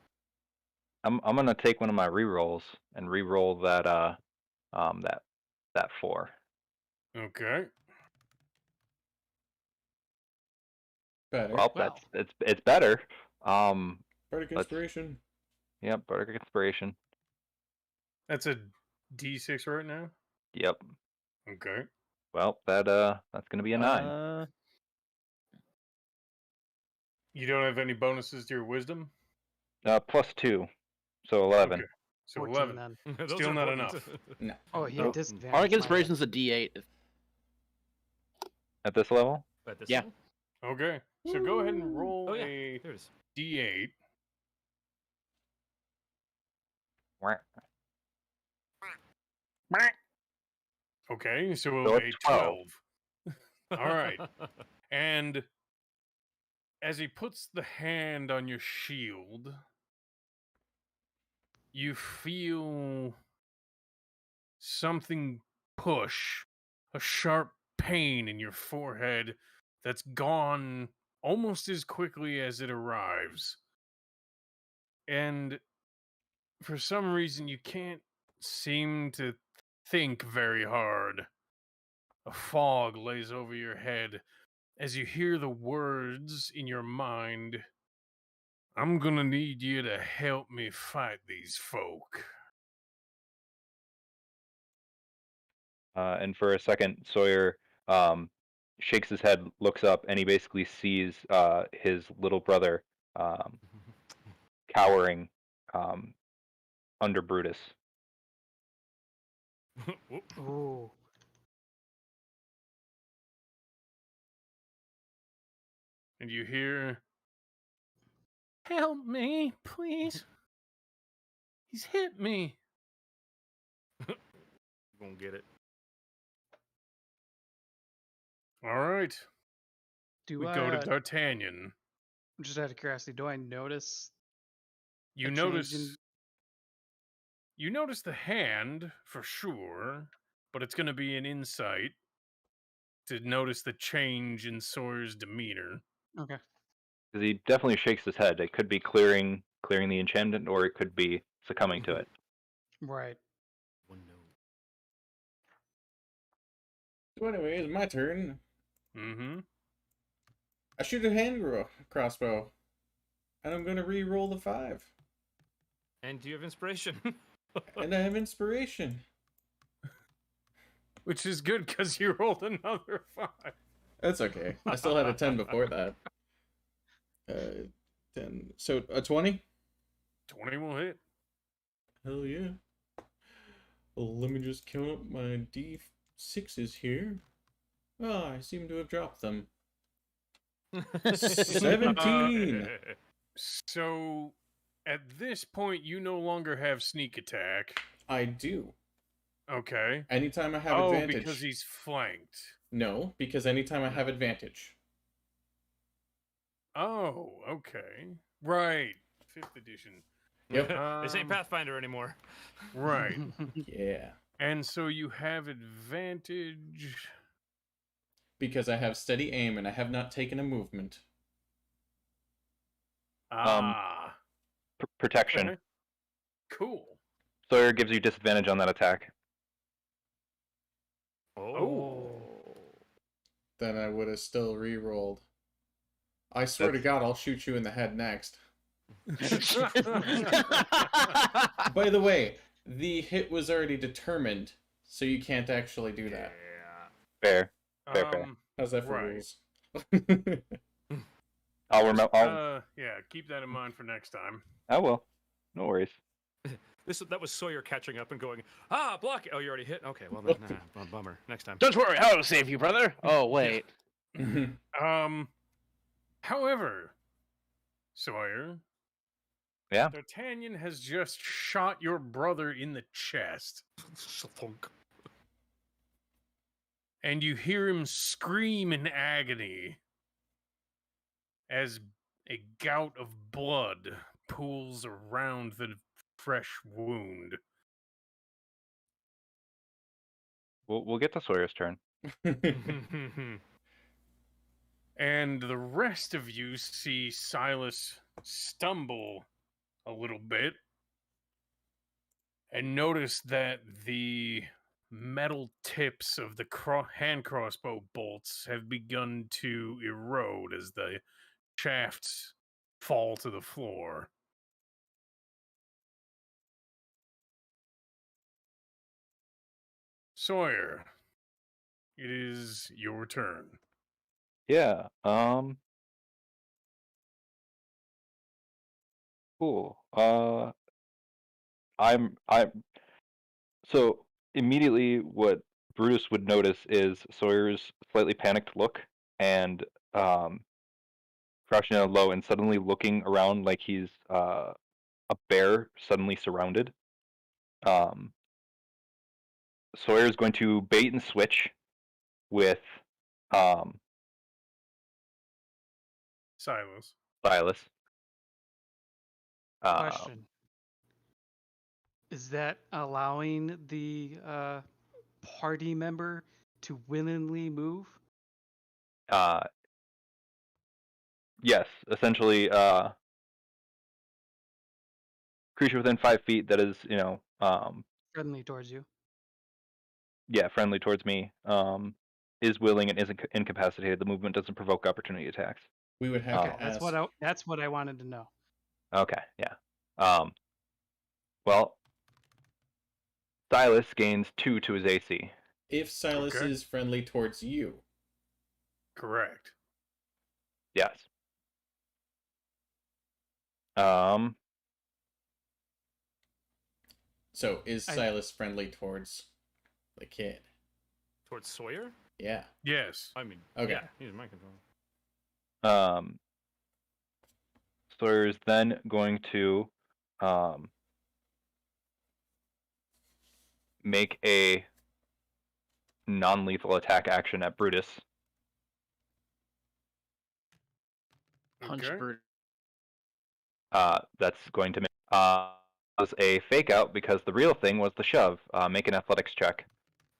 I'm gonna take one of my rerolls and reroll that that 4. Okay. Better. Well, Wow. it's better. Bardic let's- inspiration. Yep, Bardic Inspiration. That's a D6 right now. Yep. Okay. Well, that's gonna be a 9. You don't have any bonuses to your wisdom? +2, so 11. Okay. So 14 11. then. Those Still are not important. enough. Oh, he Nope. had disadvantage. Bardic my Inspiration's a D8. At this level? At this Yeah. level? Okay. So go ahead and roll Oh, yeah. a There it is. D8. Okay, so So a it's 12. All right. And as he puts the hand on your shield, you feel something push, a sharp pain in your forehead that's gone almost as quickly as it arrives. And for some reason, you can't seem to think very hard. A fog lays over your head as you hear the words in your mind, I'm gonna need you to help me fight these folk. And for a second, Sawyer shakes his head, looks up, and he basically sees his little brother cowering under Brutus. Ooh. And you hear, help me, please. He's hit me. Gonna get it. All right, Do we I, go to D'Artagnan. just out of curiosity, do I notice You a notice, change in... you notice the hand for sure, but it's going to be an insight to notice the change in Sawyer's demeanor. Okay. Because he definitely shakes his head. It could be clearing the enchantment, or it could be succumbing to it. Right. One no. So anyway, it's my turn. Mm-hmm. I shoot a crossbow, and I'm gonna re-roll the 5, And do you have inspiration? and I have inspiration. Which is good because you rolled another 5. That's okay. I still had a 10 before that. 10. So a 20. 20 will hit. Hell yeah. Well, let me just count up my D6s here. Oh, I seem to have dropped them. 17. So at this point, you no longer have sneak attack. I do. Okay. Anytime I have Oh, advantage. because he's flanked. No, because anytime I have advantage. Oh, okay. Right. 5th edition. Yep. This ain't Pathfinder anymore. Right. Yeah. And so you have advantage. Because I have steady aim and I have not taken a movement. Ah. Protection. Okay. Cool. Sawyer gives you disadvantage on that attack. Oh. Then I would have still re-rolled. I swear to God, I'll shoot you in the head next. By the way, the hit was already determined, so you can't actually do that. Fair. Fair. How's that for Right. rules? I'll remember. Yeah, keep that in mind for next time. I will. No worries. That was Sawyer catching up and going, block it. Oh, you already hit? Okay, well, nah, bummer. Next time. Don't worry, I'll save you, brother. Oh, wait. However, Sawyer. Yeah. D'Artagnan has just shot your brother in the chest. Thunk. And you hear him scream in agony as a gout of blood pools around the fresh wound. We'll get to Sawyer's turn. And the rest of you see Silas stumble a little bit and notice that the metal tips of the hand crossbow bolts have begun to erode as the shafts fall to the floor. Sawyer, it is your turn. Yeah. Cool. I'm so immediately what Brutus would notice is Sawyer's slightly panicked look and crouching down low and suddenly looking around like he's a bear suddenly surrounded. Sawyer's going to bait and switch with um, Silas. Silas. Question. Is that allowing the party member to willingly move? Yes, essentially, creature within 5 feet that is, Friendly towards you. yeah, friendly towards me, is willing and isn't incapacitated. The movement doesn't provoke opportunity attacks. We would have Oh. to That's ask. that's what I wanted to know. Okay, yeah. Well, Silas gains 2 to his AC. If Silas Okay. is friendly towards you. Correct. Yes. So is Silas friendly towards the kid? Towards Sawyer? Yeah. Yes. I mean, Okay. yeah, he's my control. Sawyer's then going to make a non-lethal attack action at Brutus. Punch Okay. Brutus. That's going to make was a fake out because the real thing was the shove. Make an athletics check.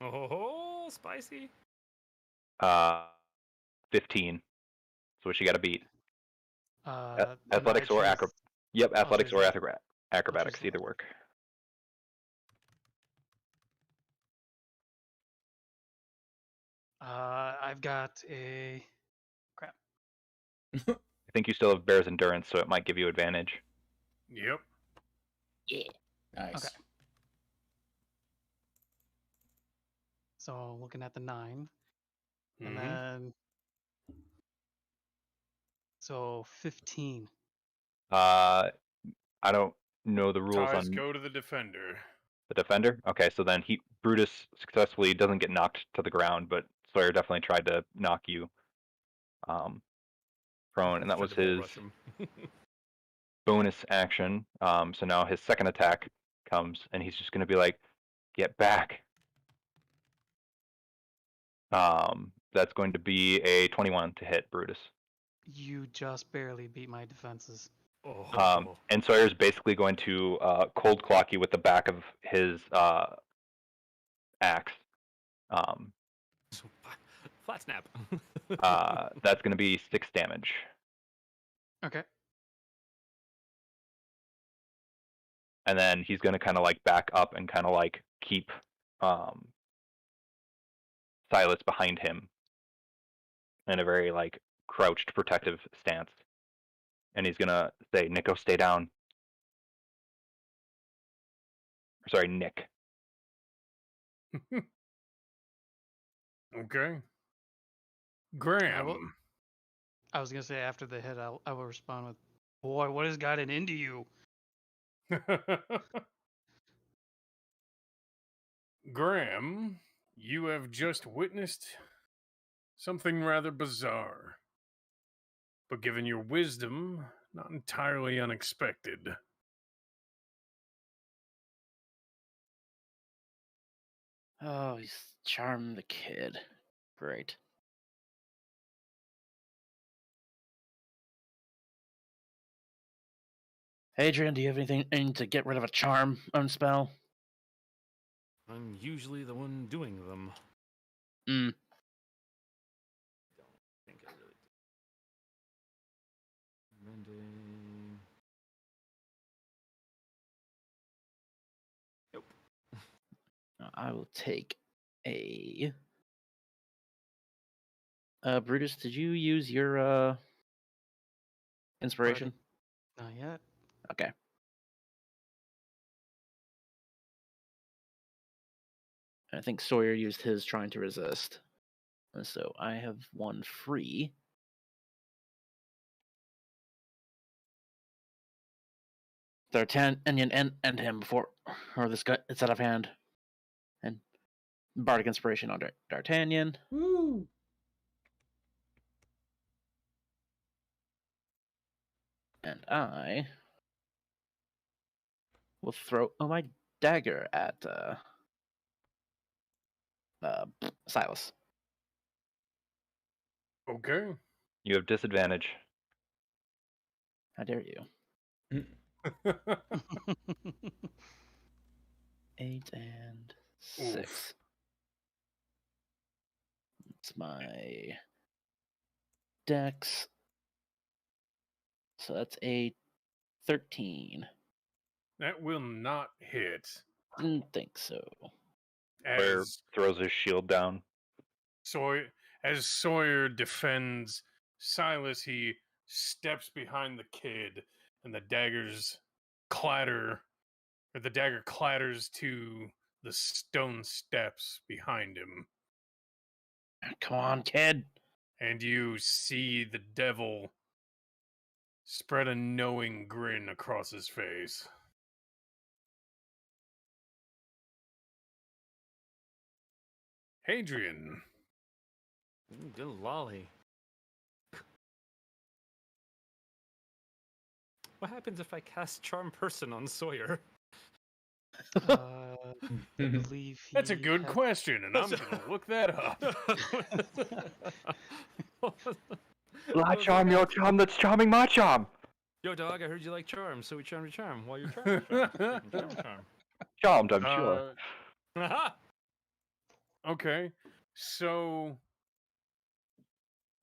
Oh, spicy. 15. So what you got to beat? And Athletics I or choose- acrobatics. Yep, I'll athletics choose or that. acrobatics, choose either that. work. I've got a crap. I think you still have Bear's Endurance, so it might give you advantage. Yep. Nice. Okay. So looking at the 9, and Mhm. then so 15. I don't know the rules Ties on go to the defender. the defender. Okay, so then Brutus successfully doesn't get knocked to the ground, but Sawyer definitely tried to knock you prone, and that was Tried to bull his rush him. bonus action. So now his second attack comes, and he's just going to be like, "Get back." That's going to be a 21 to hit Brutus. You just barely beat my defenses. Oh. And Sawyer's basically going to cold clock you with the back of his axe. So, flat snap. That's going to be 6 damage. Okay. And then he's going to kind of like back up and kind of like keep Silas behind him in a very like crouched protective stance. And he's going to say, "Nico, stay down." Sorry, Nick. Okay. Graham. I was gonna say after the hit, I will respond with, "Boy, what has gotten into you?" Graham, you have just witnessed something rather bizarre. But given your wisdom, not entirely unexpected. Oh, he's charmed the kid. Great. Adrian, do you have anything to get rid of a charm spell? I'm usually the one doing them. Mm. Don't think I really do. Mending. Nope. I will take a. Brutus, did you use your inspiration? Not yet. Okay. I think Sawyer used his trying to resist. And so I have one free. D'Artagnan and him before, or this guy, it's out of hand. And Bardic Inspiration on D'Artagnan. Woo! And I will throw my dagger at Silas. Okay. You have disadvantage. How dare you? 8 and 6. Oof. It's my dex. So that's a 13. That will not hit. Didn't think so. Where As throws his shield down. as Sawyer defends Silas, he steps behind the kid, and the daggers clatter, or the dagger clatters to the stone steps behind him, Come on, kid. and you see the devil spread a knowing grin across his face. Hadrian. Good lolly. What happens if I cast Charm Person on Sawyer? I believe That's a he good had- question, and I'm going to look that up. I charm your charm that's charming my charm. Yo, dog, I heard you like charm, so we charm your charm while you're charming charm. Charm. Charmed, I'm sure. Aha! Okay, so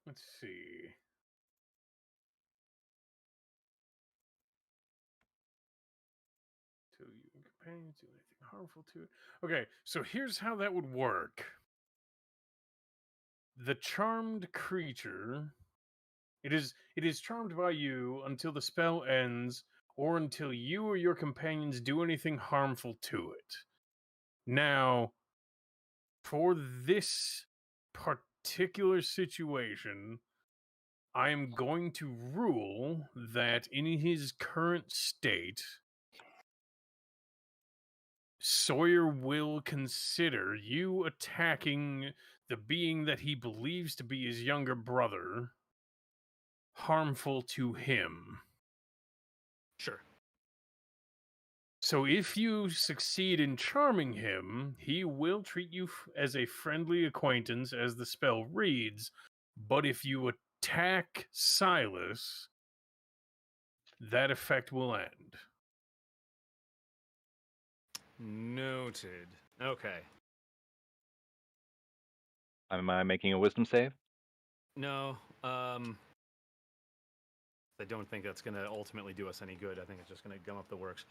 let's see. To you and companions, do anything harmful to it. Okay, so here's how that would work. The charmed creature, it is charmed by you until the spell ends, or until you or your companions do anything harmful to it. Now, for this particular situation, I am going to rule that in his current state, Sawyer will consider you attacking the being that he believes to be his younger brother harmful to him. Sure. So if you succeed in charming him, he will treat you as a friendly acquaintance as the spell reads. But if you attack Silas, that effect will end. Noted. Okay. Am I making a wisdom save? No, I don't think that's gonna ultimately do us any good. I think it's just gonna gum up the works.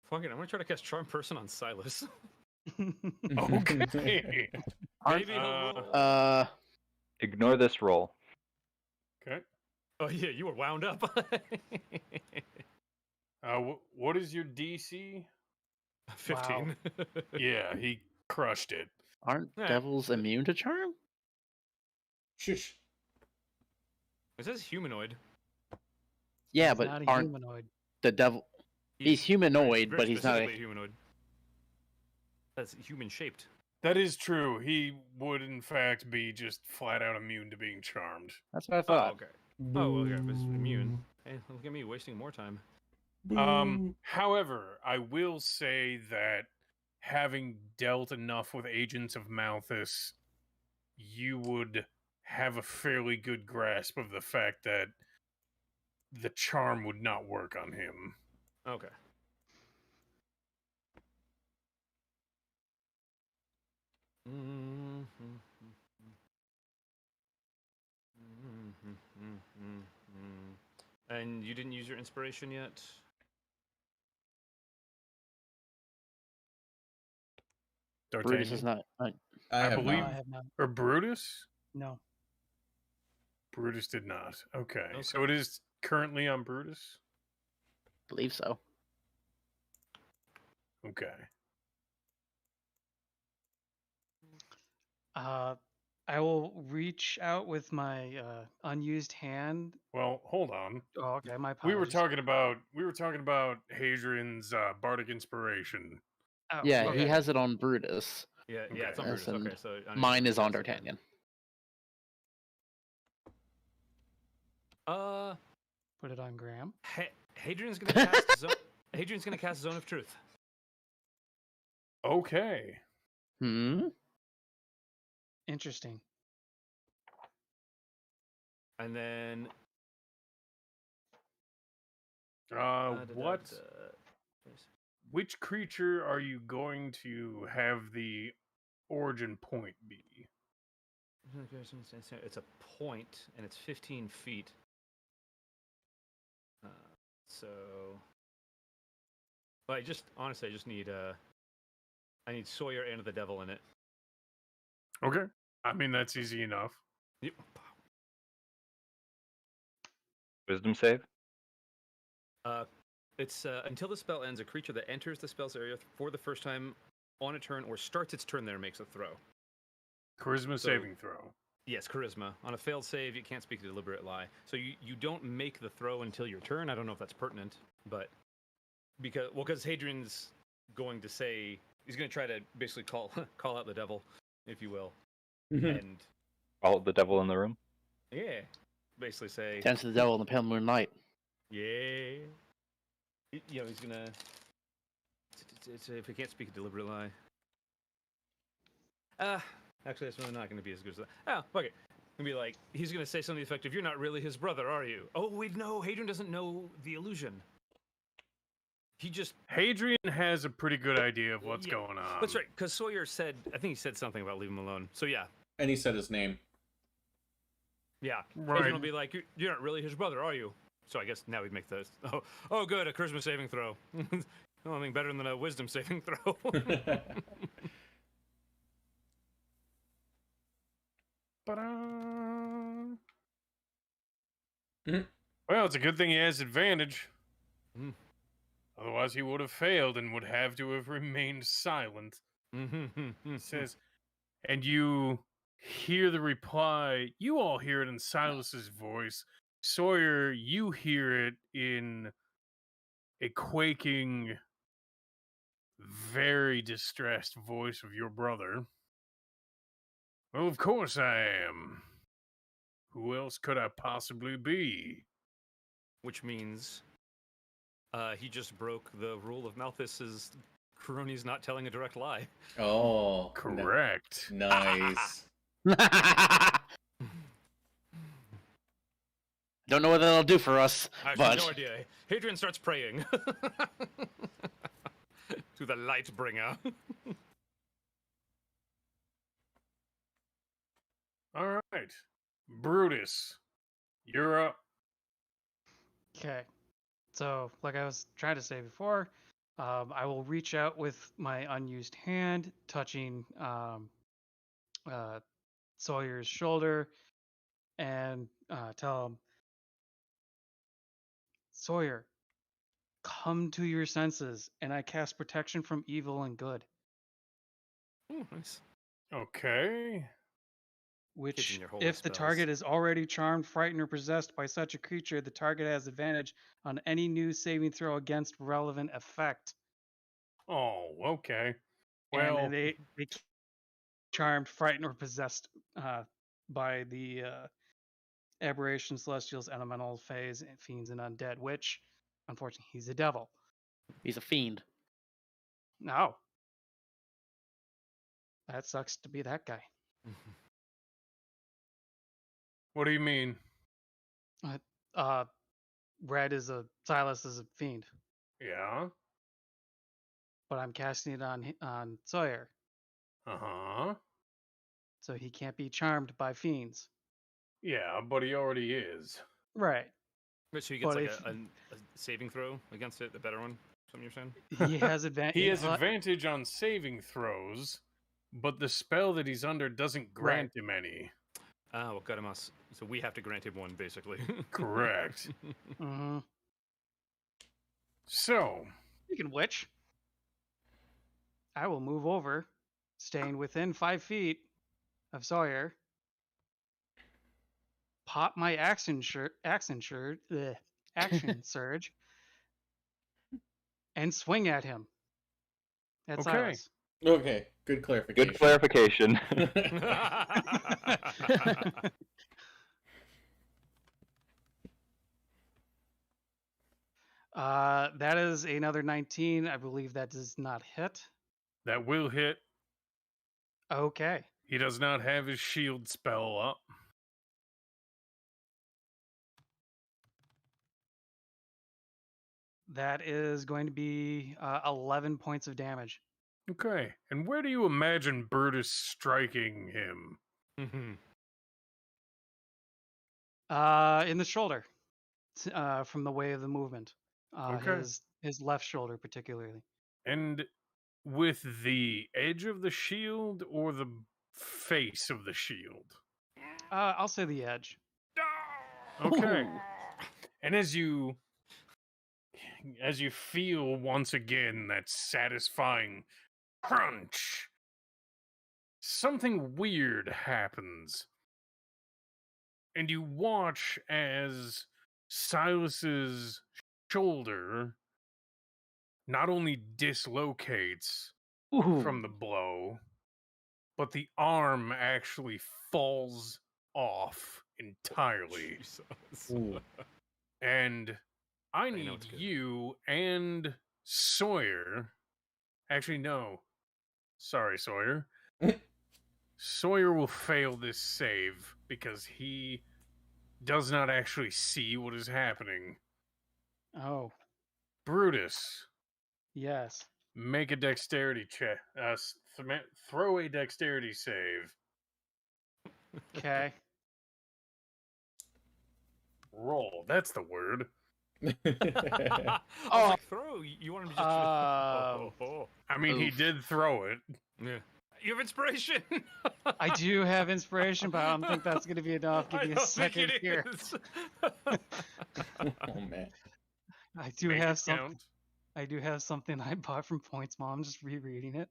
Fuck it, I'm gonna try to cast Charm Person on Silas. Okay. Maybe he'll roll. Ignore this roll. Okay. Oh yeah, you were wound up. What is your DC? 15. Yeah, he crushed it. Aren't Yeah. devils immune to charm? Shush. It says humanoid. Yeah, He's but not a aren't humanoid. the devil? He's humanoid, very but he's not specifically a. humanoid. That's human shaped. That is true. He would, in fact, be just flat out immune to being charmed. That's what I Oh, thought. okay. Oh, well, yeah, if it's immune. Hey, look at me wasting more time. However, I will say that having dealt enough with Agents of Malthus, you would have a fairly good grasp of the fact that the charm would not work on him. Okay. And you didn't use your inspiration yet? Brutus D'Artagnan? is not. I I have believe- No, not. I have not. Or Brutus? No. Brutus did not. Okay. Okay. So it is currently on Brutus? Believe so. Okay. I will reach out with my unused hand. Well, hold on. Oh, okay. My We apologies. were talking about Hadrian's bardic inspiration. Oh, Yeah, okay. he has it on Brutus. Yeah, Okay. yeah, it's on Yes, Brutus. and Okay, so Mine is on that's again. D'Artagnan. Put it on Graham. Hadrian's gonna cast Hadrian's gonna cast Zone of Truth. Okay. Hmm. Interesting. And then What? Which creature are you going to have the origin point be? It's a point, and it's 15 feet. So, but honestly, I just need I need Sawyer and the devil in it. Okay. I mean, that's easy enough. Yep. Wisdom save? It's until the spell ends, a creature that enters the spell's area for the first time on a turn or starts its turn there makes a throw. Charisma So- saving throw. Yes, charisma. On a failed save, you can't speak a deliberate lie. So you don't make the throw until your turn. I don't know if that's pertinent, but because Hadrian's going to say he's going to try to basically call out the devil, if you will, and All the devil in the room? yeah, basically say Dance to the devil in the pale moonlight. yeah. You know he's gonna. If he can't speak a deliberate lie. Actually, that's really not going to be as good as that. Oh, fuck it. Gonna be like, he's going to say something effective. You're not really his brother, are you? Oh, wait, no. Hadrian doesn't know the illusion. He just. Hadrian has a pretty good idea of what's Yeah, going on. That's right, because Sawyer said, I think he said something about leave him alone. So, yeah. And he said his name. Yeah. Right. Hadrian will be like, you're not really his brother, are you? So I guess now we'd make those. Oh, good. A charisma saving throw. Nothing better than a wisdom saving throw. Ba-da. Mhm. Well, it's a good thing he has advantage. Mm. Otherwise, he would have failed and would have to have remained silent. It says, and you hear the reply. You all hear it in Silas's voice. Sawyer, you hear it in a quaking, very distressed voice of your brother. Well, of course I am. Who else could I possibly be? Which means he just broke the rule of Malthus's cronies not telling a direct lie. Oh. Correct. Nice. Don't know what that'll do for us, I have but no idea. Hadrian starts praying to the light bringer. All right. Brutus, you're up. Okay. So, like I was trying to say before, I will reach out with my unused hand, touching Sawyer's shoulder, and tell him, Sawyer, come to your senses, and I cast protection from evil and good. Ooh, nice. Okay. Which, Kitchen your holy if the spells. target is already charmed, frightened, or possessed by such a creature, the target has advantage on any new saving throw against relevant effect. Oh, okay. And Well, they charmed, frightened, or possessed by the aberrations, celestials, elementals, fays, and fiends, and undead. Which, unfortunately, he's a devil. he's a fiend. No, that sucks to be that guy. what do you mean? Red is Silas is a fiend, Yeah. but I'm casting it on Sawyer, Uh-huh. so he can't be charmed by fiends. Yeah, but he already is. Right. But so he gets But like if- a saving throw against it, the better one? Something you're saying? He has advantage. He has advantage on saving throws but the spell that he's under doesn't grant him any. Ah, well, Gadamas. So we have to grant him one, basically. Correct. Mm-hmm. So, Speaking of which, I will move over, staying within 5 feet of Sawyer. Pop my action surge, and swing at him. At okay. Silas. Okay, good clarification. Good clarification. That is another 19. I believe that does not hit. That will hit. Okay. He does not have his shield spell up. That is going to be 11 points of damage. Okay. And where do you imagine Brutus striking him? In the shoulder, from the way of the movement. Okay. His left shoulder particularly. And with the edge of the shield or the face of the shield? I'll say the edge. Okay. And as you feel once again that satisfying crunch, something weird happens. And you watch as Silas's shoulder not only dislocates from the blow, but the arm actually falls off entirely. Jesus. Ooh. And I know need it's good. you and Sawyer. Actually, no. Sorry, Sawyer. Sawyer will fail this save because he does not actually see what is happening. Oh, Brutus, yes. make a dexterity check. Throw a dexterity save. Okay. Roll. That's the word. I was like, throw. You want him to just. I mean, he Oof. did throw it. Yeah. You have inspiration. I do have inspiration, but I don't think that's going to be enough. Give I me a don't think second it here. is. Oh man. I do Make have it something. count. I do have something I bought from Points Mom. I'm just rereading it.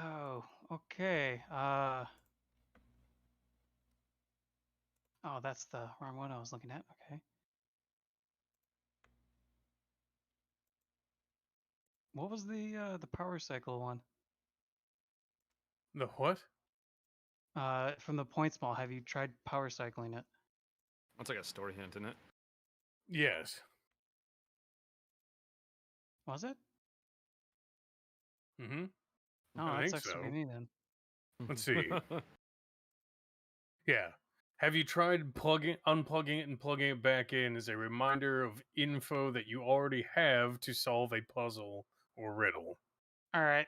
Oh, okay. Oh, that's the wrong one I was looking at. Okay. What was the power cycle one? The what? From the Points Mall. Have you tried power cycling it? That's like a story hint, isn't it? Yes. Was it? Mm-hmm. No, I that think sucks to be so. me then. Let's see. Yeah. Have you tried unplugging it and plugging it back in as a reminder of info that you already have to solve a puzzle or riddle? All right.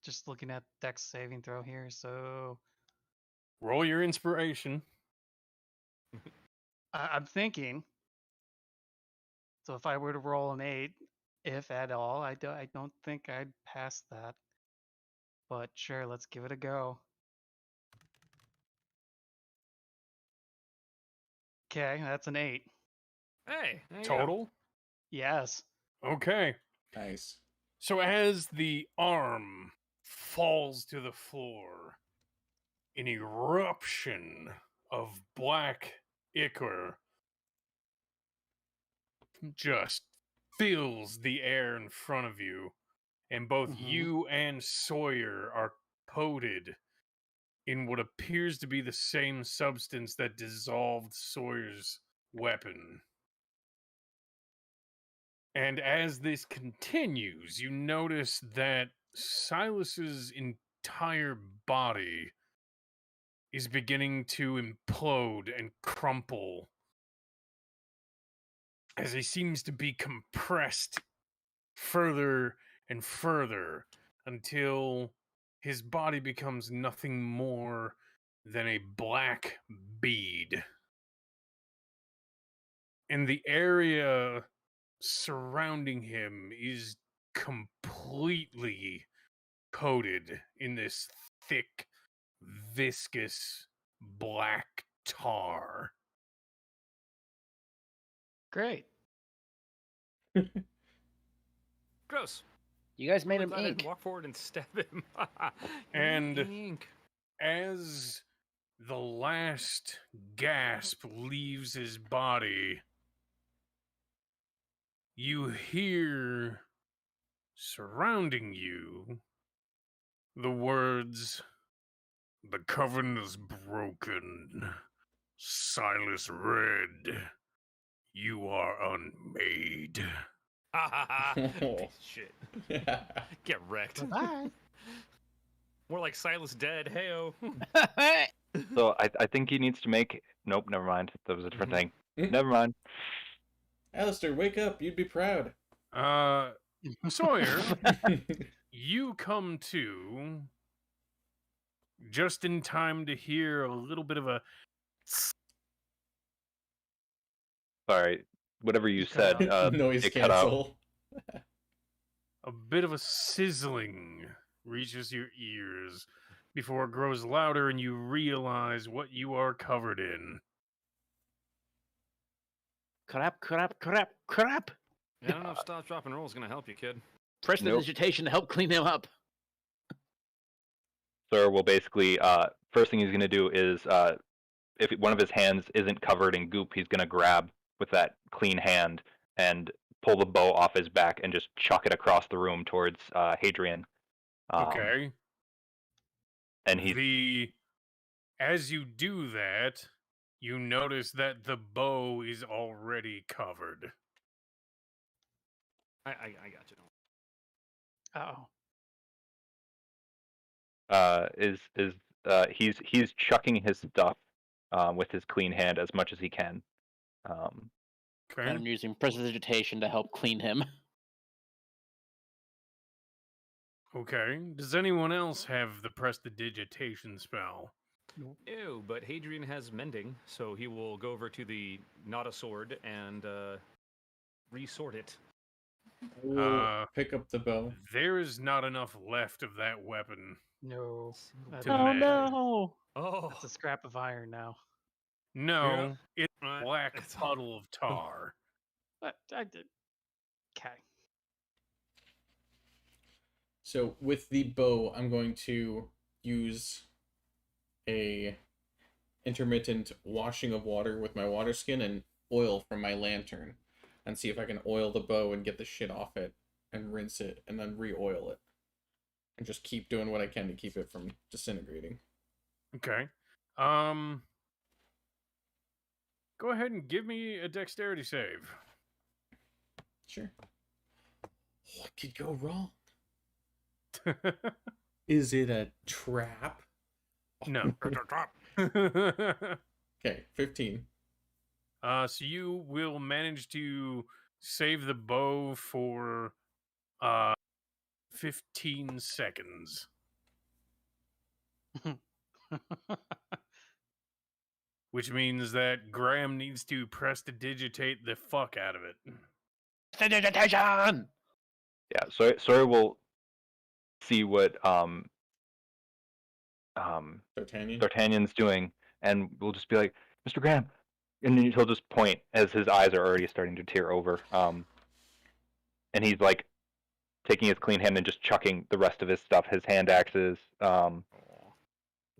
Just looking at Dex saving throw here. So Roll your inspiration. I'm thinking. So if I were to roll an 8, if at all, I don't think I'd pass that. But sure, let's give it a go. Okay, that's an 8. Hey, there you go. Total? Yes. Okay. Nice. So as the arm falls to the floor, an eruption of black ichor just fills the air in front of you, and both Mhm. you and Sawyer are coated in what appears to be the same substance that dissolved Sawyer's weapon. And as this continues, you notice that Silas's entire body is beginning to implode and crumple as he seems to be compressed further and further until his body becomes nothing more than a black bead. And the area surrounding him is completely coated in this thick, viscous black tar. Great. Gross. You guys made Really him glad I didn't ink. walk forward and stab him. And- Ink. As the last gasp leaves his body, you hear surrounding you the words, "The coven is broken. Silas Red, you are unmade." Ha ha ha. Oh. Piece of shit. Get wrecked. Bye. More like Silas dead. Heyo. So I think he needs to make. Nope, never mind. That was a different thing. Never mind. Alistair, wake up. You'd be proud. Sawyer, you come to just in time to hear a little bit of a Sorry. Whatever you You cut said, Noise it cut out. cancel. sizzling reaches your ears before it grows louder and you realize what you are covered in. Crap, crap, crap, crap. I don't know if stop, drop, and roll is gonna help you, kid. Press the Nope. digitation to help clean him up. Sir will basically, first thing he's going to do is, if one of his hands isn't covered in goop, he's going to grab with that clean hand and pull the bow off his back and just chuck it across the room towards Hadrian. Okay. And he's As you do that, you notice that the bow is already covered. I got you. Oh. he's chucking his stuff with his clean hand as much as he can. And Okay. I'm using prestidigitation to help clean him. Okay. Does anyone else have the prestidigitation spell? Ew, but Hadrian has mending, so he will go over to the not a sword and resort it. We'll pick up the bow. There is not enough left of that weapon. No. That's, To Oh mend. no! Oh, that's a scrap of iron now. No, it's a Right. black It's- puddle of tar. But I did. Okay. So with the bow, I'm going to use a intermittent washing of water with my water skin and oil from my lantern and see if I can oil the bow and get the shit off it and rinse it and then re-oil it. And just keep doing what I can to keep it from disintegrating. Okay. Go ahead and give me a dexterity save. Sure. What could go wrong? Is it a trap? No. Okay, 15. So you will manage to save the bow for 15 seconds. Which means that Graham needs to prestidigitate the fuck out of it. Prestidigitation! Yeah, so Sawyer will see what D'Artagnan? D'Artagnan's doing, and we'll just be like, "Mr. Graham," and then he'll just point as his eyes are already starting to tear over. And he's like taking his clean hand and just chucking the rest of his stuff, his hand axes,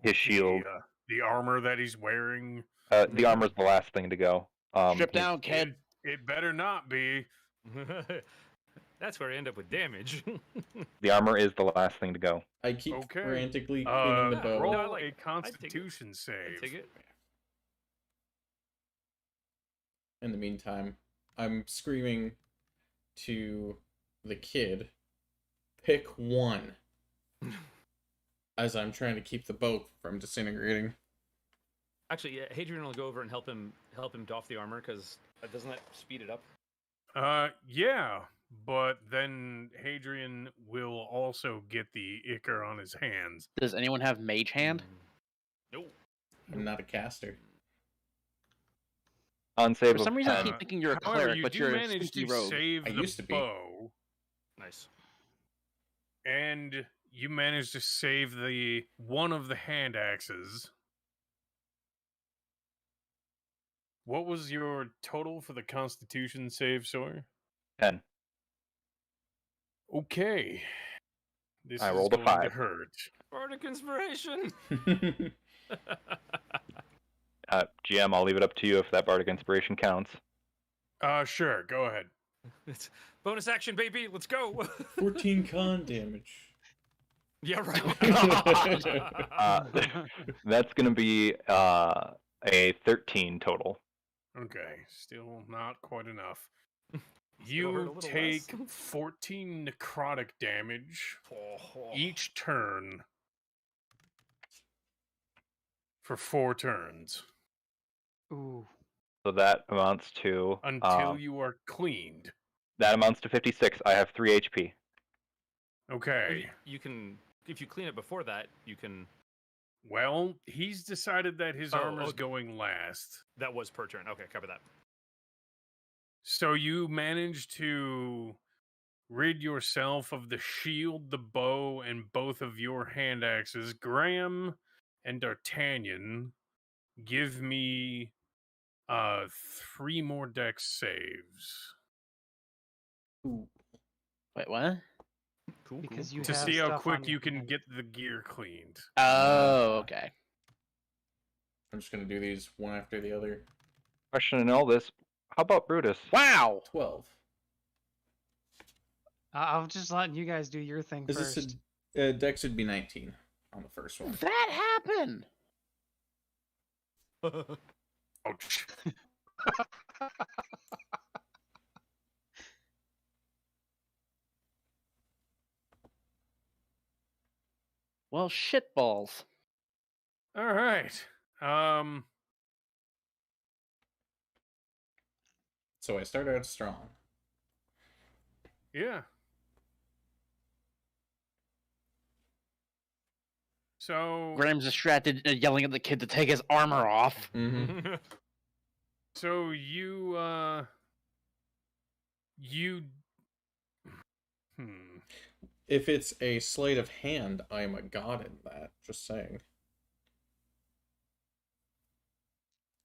his shield. The armor that he's wearing. The armor's the last thing to go. Strip down, kid. It better not be. That's where I end up with damage. The armor is the last thing to go. I keep Okay. frantically cleaning the bow. Roll No, I like- a I take it. Constitution I save. take it. In the meantime, I'm screaming to the kid, pick one, as I'm trying to keep the bow from disintegrating. Actually, yeah, Hadrian will go over and help him doff the armor because doesn't that speed it up? Yeah, but then Hadrian will also get the ichor on his hands. Does anyone have mage hand? No. I'm not a caster. Unsave For some of reason, I 10. keep thinking you're a However, cleric, you but do you're a manage sneaky to rogue. save I the used to be. bow, Nice. and you manage to save the one of the hand axes. What was your total for the Constitution save, Sawyer? 10. Okay. This I is rolled a going to 5. hurt. Bardic inspiration. GM, I'll leave it up to you if that Bardic Inspiration counts. Sure, go ahead. It's bonus action, baby. Let's go. 14 con damage. Yeah, right. That's going to be a 13 total. Okay, still not quite enough. Still hurt a You little take less. 14 necrotic damage Oh. each turn for 4 turns Ooh. So that amounts to until you are cleaned. 56. I have 3 HP. Okay. You can, if you clean it before that, you can. Well, he's decided that his Oh, armor's okay. going last. That was per turn. Okay, cover that. So you manage to rid yourself of the shield, the bow, and both of your hand axes. Graham and D'Artagnan, give me 3 more dex saves Ooh. Wait, what? Cool. Because you to have see how stuff quick on you your can hand. get the gear cleaned. Oh, okay. I'm just gonna do these one after the other. Question in all this, how about Brutus? Wow. 12. I'm just letting you guys do your thing Is first. this Dex would be 19 on the first one. That happened. Ouch. Well, shitballs. All right. So I started out strong. Yeah. So Graham's distracted, yelling at the kid to take his armor off. Mm-hmm. So you If it's a sleight of hand, I'm a god in that. Just saying.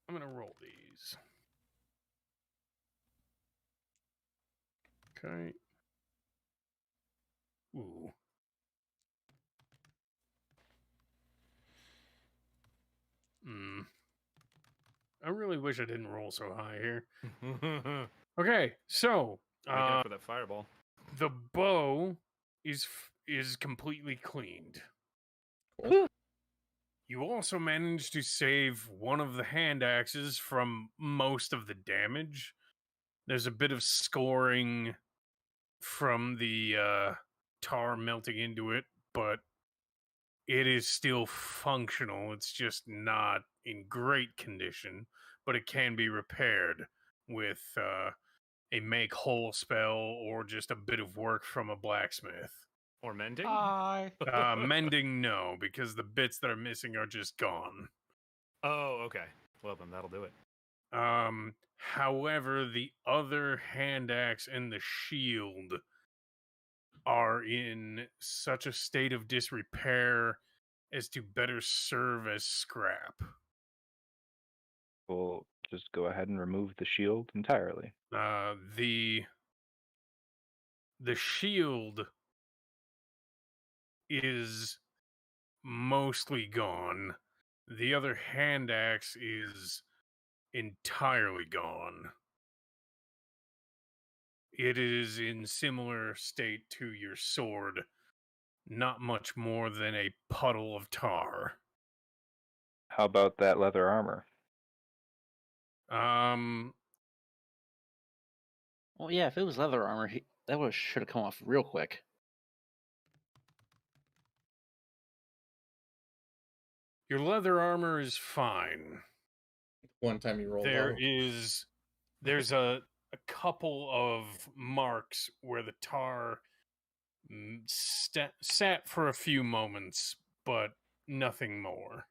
I'm gonna roll these. Okay. Ooh. I really wish I didn't roll so high here. Okay, so Making up for that fireball. the bow is completely cleaned. Cool. You also managed to save one of the hand axes from most of the damage. There's a bit of scoring from the tar melting into it, but it is still functional. It's just not in great condition, but it can be repaired with a make whole spell or just a bit of work from a blacksmith. Or mending? Hi. Mending, no, because the bits that are missing are just gone. Oh, okay. Well, then that'll do it. However, the other hand axe and the shield are in such a state of disrepair as to better serve as scrap. We'll just go ahead and remove the shield entirely. The shield is mostly gone. The other hand axe is entirely gone. It is in similar state to your sword, not much more than a puddle of tar. How about that leather armor? Well, yeah, if it was leather armor, that should have come off real quick. Your leather armor is fine. One time you rolled There's a couple of marks where the tar sat for a few moments, but nothing more.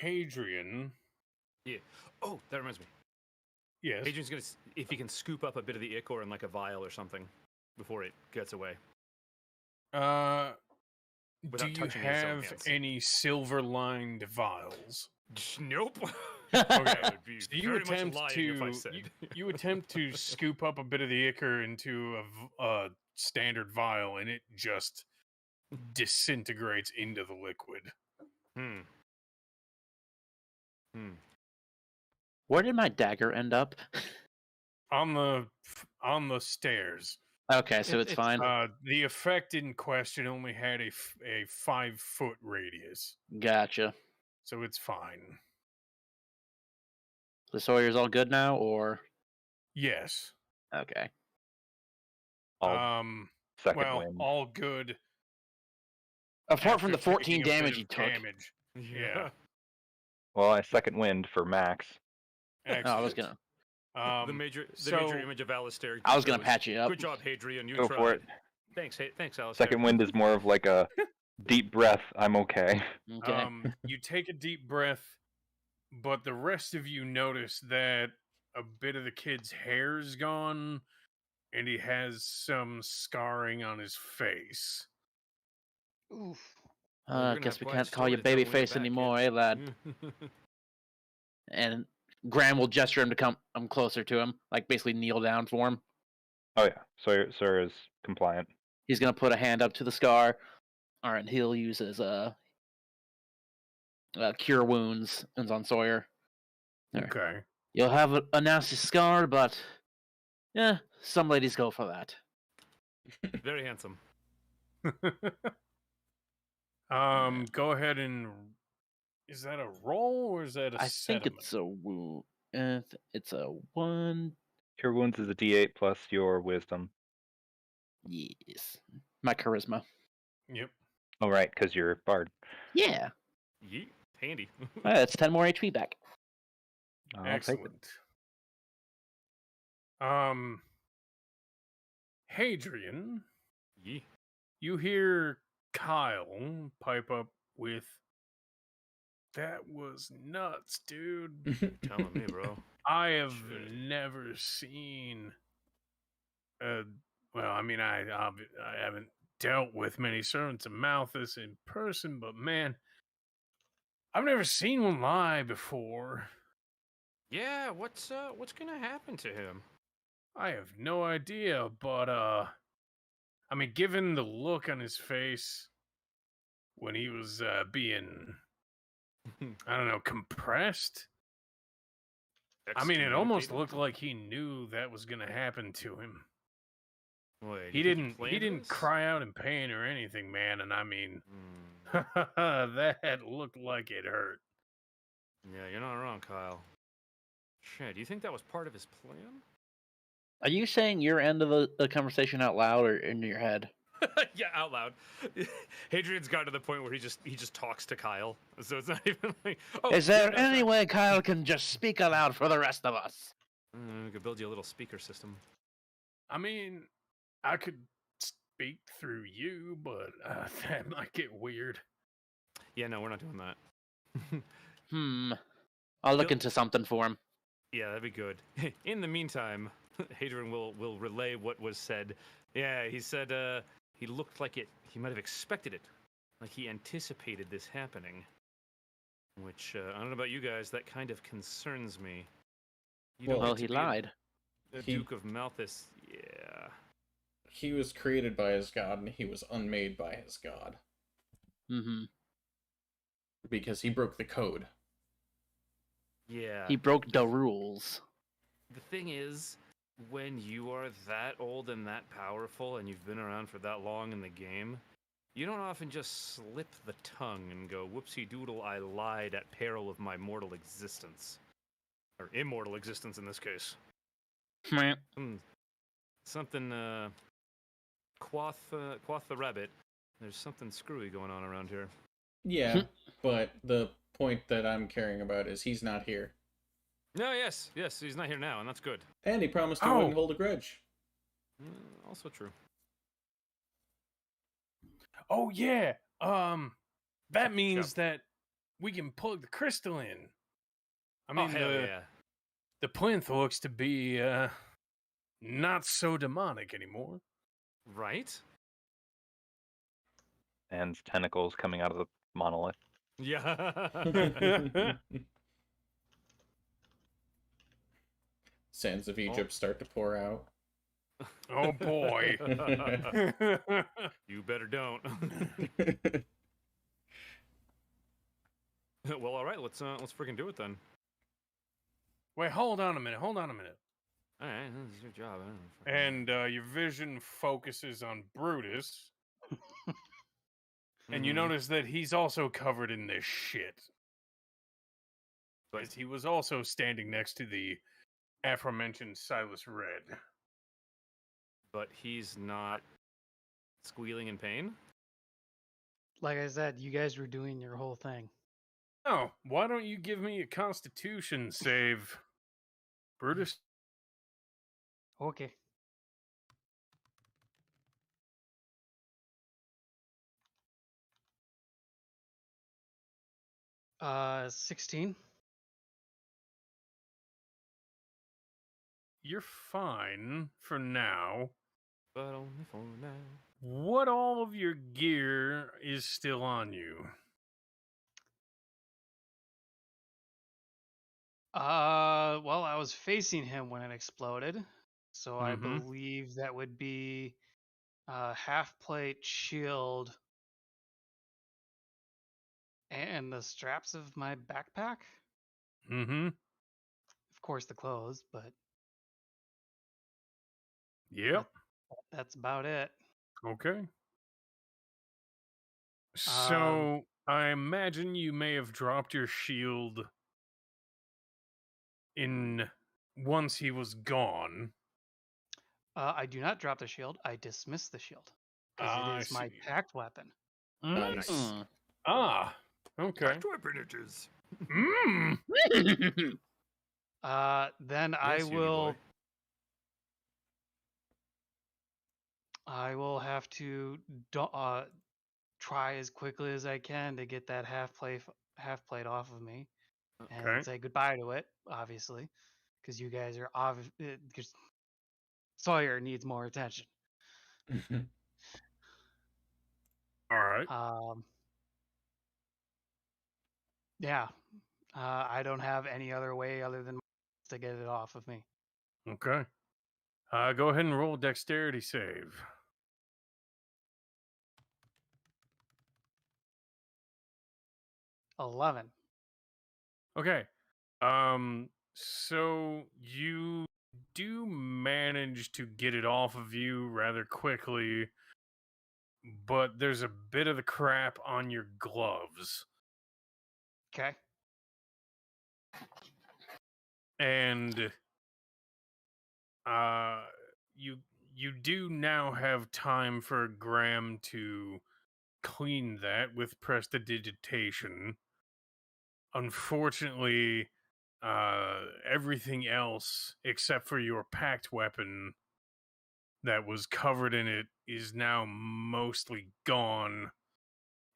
Hadrian. Yeah. Oh, that reminds me. Yes. Hadrian's gonna if he can scoop up a bit of the ichor in like a vial or something before it gets away. Do Without you touching his own have hands. any silver-lined vials? Nope. Okay. That would be So you very much attempt lying to if I said. you attempt to scoop up a bit of the ichor into a standard vial, and it just disintegrates into the liquid. Hmm. Where did my dagger end up? On the stairs. Okay, so it's fine. The effect in question only had a 5-foot radius, Gotcha. so it's fine. The Sawyer's all good now, or Yes. okay? All second Well, wind. all good. Apart from after the 14 taking a bit damage of he took. damage. Yeah. Well, I second wind for Max. Excellent. Oh, I was gonna. The major so- image of Alistair. I was gonna goes, patch you up. Good job, Hadrian. You Go tried. for it. Thanks, thanks, Alistair. Second wind is more of like a deep breath. I'm okay. Okay. You take a deep breath, but the rest of you notice that a bit of the kid's hair's gone, and he has some scarring on his face. Oof. Well, you're I gonna guess have we quite a can't call you story to tell when we get babyface back, anymore, kid. eh, lad? And Graham will gesture him to come closer to him, like basically kneel down for him. Oh yeah, Sawyer is compliant. He's gonna put a hand up to the scar. All right, he'll use his cure wounds and on Sawyer. There. Okay. You'll have a nasty scar, but yeah, some ladies go for that. Very handsome. Go ahead and. Is that a roll or is that a I think sediment? it's a wound. It's a 1. Cure wounds is a D8 plus your wisdom. Yes, my charisma. Yep. Oh right, because you're a bard. Yeah, Yeet. Handy. that's 10 more HP back. I'll take it. Excellent. Hadrian, Yee. you hear Kyle pipe up with, "That was nuts, dude. Telling me, bro. I have Shit. never seen well, I mean, I haven't dealt with many servants of Malthus in person, but man, I've never seen one lie before. Yeah, what's gonna happen to him? I have no idea, but I mean, given the look on his face when he was being, I don't know, compressed. I mean, it almost looked like he knew that was going to happen to him. Wait, He you think didn't. planned He didn't this? cry out in pain or anything, man. And I mean, Hmm. that looked like it hurt. Yeah, you're not wrong, Kyle. Shit, do you think that was part of his plan? Are you saying your end of the conversation out loud or in your head? Yeah, out loud. Hadrian's gotten to the point where he just talks to Kyle, so it's not even like. Oh, Is yeah, there that's any right. way Kyle can just speak aloud for the rest of us? We could build you a little speaker system. I mean, I could speak through you, but that might get weird. Yeah, no, we're not doing that. I'll look He'll- into something for him. Yeah, that'd be good. In the meantime, Hadrian will relay what was said. Yeah, he said he looked like it. He might have expected it, like he anticipated this happening. Which I don't know about you guys. That kind of concerns me. You don't Well, get Well, he to be lied. The He- Duke of Malthus. Yeah. He was created by his god, and he was unmade by his god Mm-hmm. because he broke the code. Yeah. He broke the rules. The thing is, when you are that old and that powerful and you've been around for that long in the game, you don't often just slip the tongue and go, whoopsie doodle, I lied at peril of my mortal existence. Or immortal existence in this case. Something, Quoth the rabbit. There's something screwy going on around here. Yeah, but the point that I'm caring about is he's not here. No, yes, he's not here now, and that's good. And he promised he Oh. wouldn't hold a grudge. Also true. Oh yeah. That means that we can plug the crystal in. I Oh, mean, hell yeah. the plinth looks to be not so demonic anymore. Right? And tentacles coming out of the monolith. Yeah. Sands of Egypt start to pour out. Oh boy. You better don't. Well, all right, let's freaking do it then. Wait, hold on a minute. All right, this is your job. And your vision focuses on Brutus, and you Mhm. notice that he's also covered in this shit. But- As he was also standing next to the aforementioned Silas Red. But he's not squealing in pain. Like I said, you guys were doing your whole thing. Oh, why don't you give me a Constitution save, Brutus? Okay. Uh, 16. You're fine for now. But only for now. What all of your gear is still on you? Well, I was facing him when it exploded, so I Mhm. believe that would be half plate shield and the straps of my backpack. Mm-hmm. Of course, the clothes, but Yep. that's about it. Okay. So I imagine you may have dropped your shield in once he was gone. I do not drop the shield. I dismiss the shield because it I is my see. packed weapon. Nice. Mm. Ah, okay. weapon it is. Mm. Then Yes, Uni boy. I will have to try as quickly as I can to get that half plate off of me Okay. and say goodbye to it, obviously, because you guys are because Sawyer needs more attention. All right. Yeah, I don't have any other way other than to get it off of me. Okay. Go ahead and roll a dexterity save. 11. Okay. So you do manage to get it off of you rather quickly, but there's a bit of the crap on your gloves. Okay. And you do now have time for Graham to clean that with prestidigitation. Unfortunately, everything else except for your packed weapon that was covered in it is now mostly gone,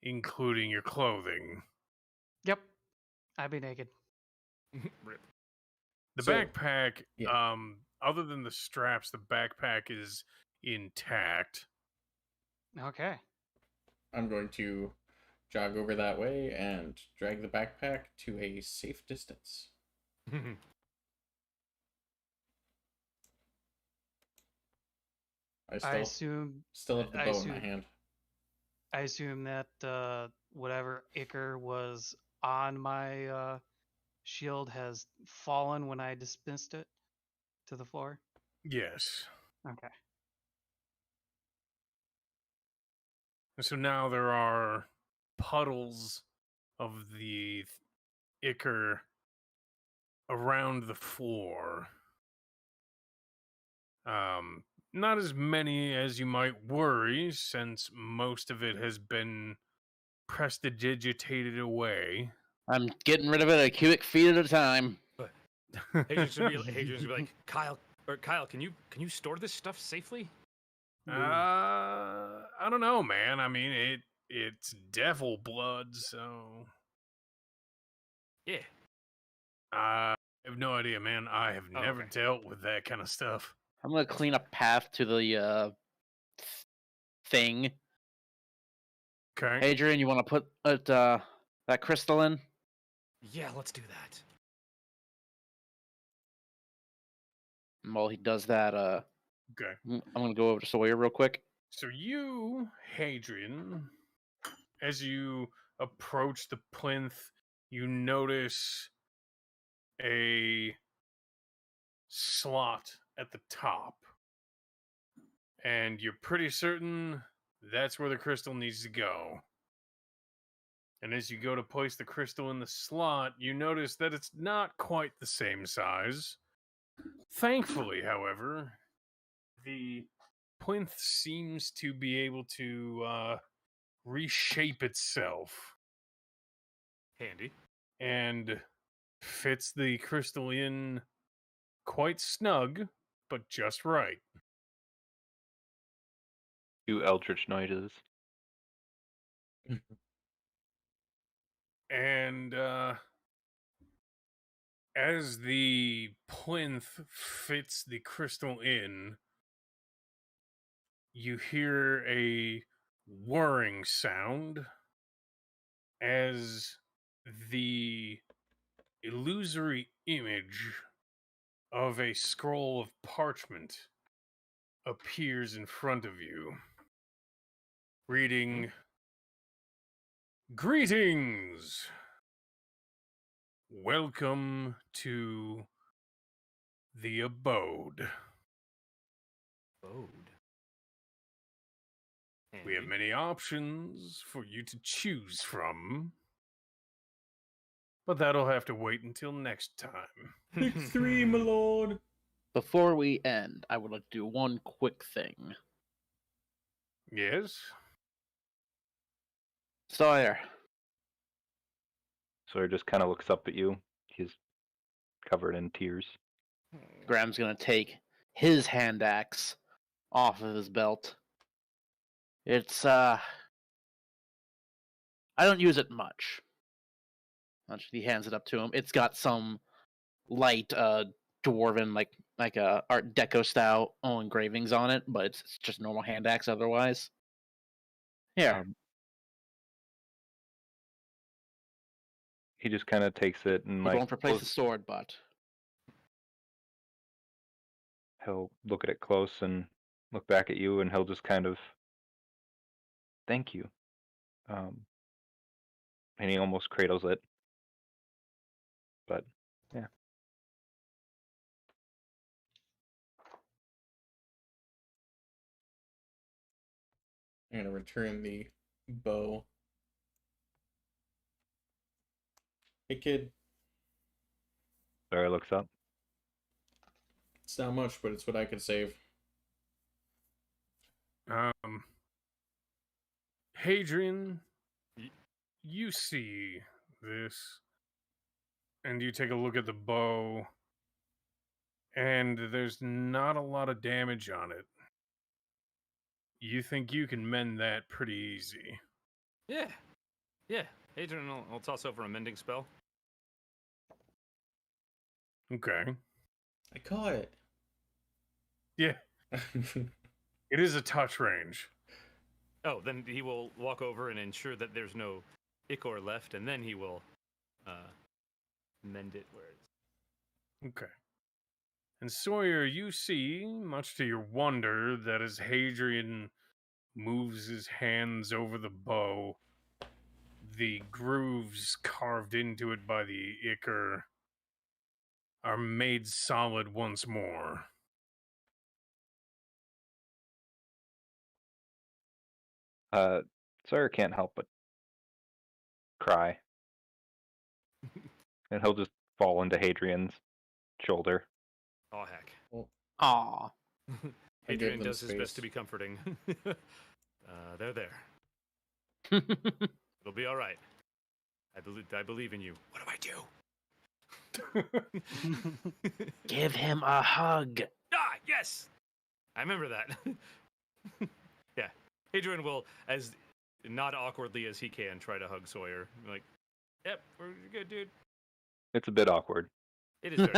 including your clothing. Yep. I'd be naked. Rip. The So, backpack, yeah. other than the straps, the backpack is intact. Okay. I'm going to jog over that way and drag the backpack to a safe distance. I assume still have the I bow in my assume- hand. I assume that whatever ichor was on my shield has fallen when I dismissed it to the floor. Yes. Okay. So now there are puddles of the ichor around the floor. Not as many as you might worry, since most of it has been prestidigitated away. I'm getting rid of it a cubic feet at a time. Hadrian's gonna be like, Kyle, can you store this stuff safely? I don't know, man. I mean, it's devil blood, so Yeah. I have no idea, man. I have Oh, never okay. dealt with that kind of stuff. I'm gonna clean a path to the thing. Okay. Adrian, you want to put that crystal in? Yeah, let's do that. And while he does that, Okay. I'm gonna go over to Sawyer real quick. So you, Hadrian, as you approach the plinth, you notice a slot at the top. And you're pretty certain that's where the crystal needs to go. And as you go to place the crystal in the slot, you notice that it's not quite the same size. Thankfully, however, the plinth seems to be able to reshape itself Handy. and fits the crystal in quite snug, but just right. Do eldritch noises. And as the plinth fits the crystal in, you hear a whirring sound as the illusory image of a scroll of parchment appears in front of you, reading, "Greetings! Welcome to the abode. Abode. We have Handy. many options for you to choose from, but that'll have to wait until next time." Pick 3, my lord. Before we end, I would like to do one quick thing. Yes? Sawyer, Sawyer just kind of looks up at you. He's covered in tears. Graham's gonna take his hand axe off of his belt. It's I don't use it much. He hands it up to him. It's got some light dwarven like a Art Deco style engravings on it, but it's just normal hand axe otherwise. Here. Um, He just kind of takes it and You like won't replace the sword, but he'll look at it close and look back at you, and he'll just kind of thank you. And he almost cradles it. But yeah. I'm gonna return the bow. Hey kid, Sawyer looks up. it's not much, but it's what I could save. Hadrian, you see this, and you take a look at the bow, and there's not a lot of damage on it. You think you can mend that pretty easy. Yeah. Yeah. Adrian will toss over a mending spell. Okay. I caught it. Yeah, it is a touch range. Oh, then he will walk over and ensure that there's no ichor left, and then he will mend it where it's... Okay. And Sawyer, you see, much to your wonder, that as Hadrian moves his hands over the bow, the grooves carved into it by the ichor are made solid once more. Sawyer can't help but cry. And he'll just fall into Hadrian's shoulder. Oh, heck. aw. give Adrian them does his best space. to be comforting. They're there. It'll be all right. I believe in you. What do I do? Give him a hug. Ah, yes! I remember that. Yeah. Adrian will, as not awkwardly as he can, try to hug Sawyer. Like, yep, we're good, dude. It's a bit awkward. It is very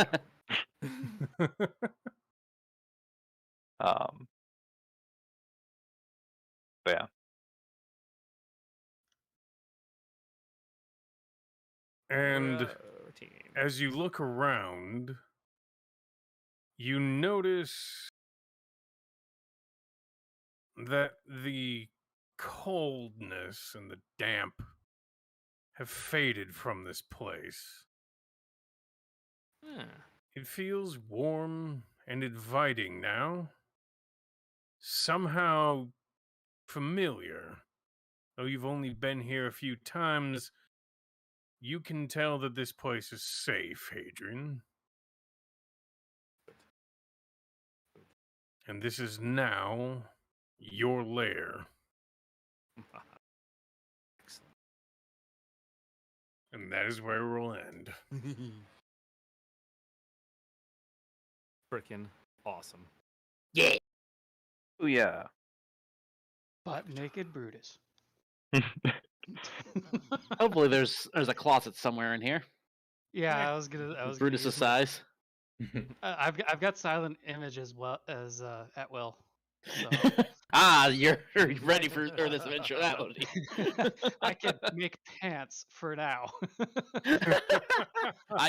awkward. But yeah. And Team. as you look around, you notice that the coldness and the damp have faded from this place. Huh. It feels warm and inviting now. Somehow familiar. Though you've only been here a few times, you can tell that this place is safe, Hadrian. And this is now your lair. Excellent. And that is where we'll end. Frickin' awesome. Yeah. Oh yeah. Butt naked Brutus. Hopefully, there's a closet somewhere in here. Yeah, I was gonna Brutus' use size. I've got silent image as well as at will. So You're ready for this eventuality. I can make pants for now. I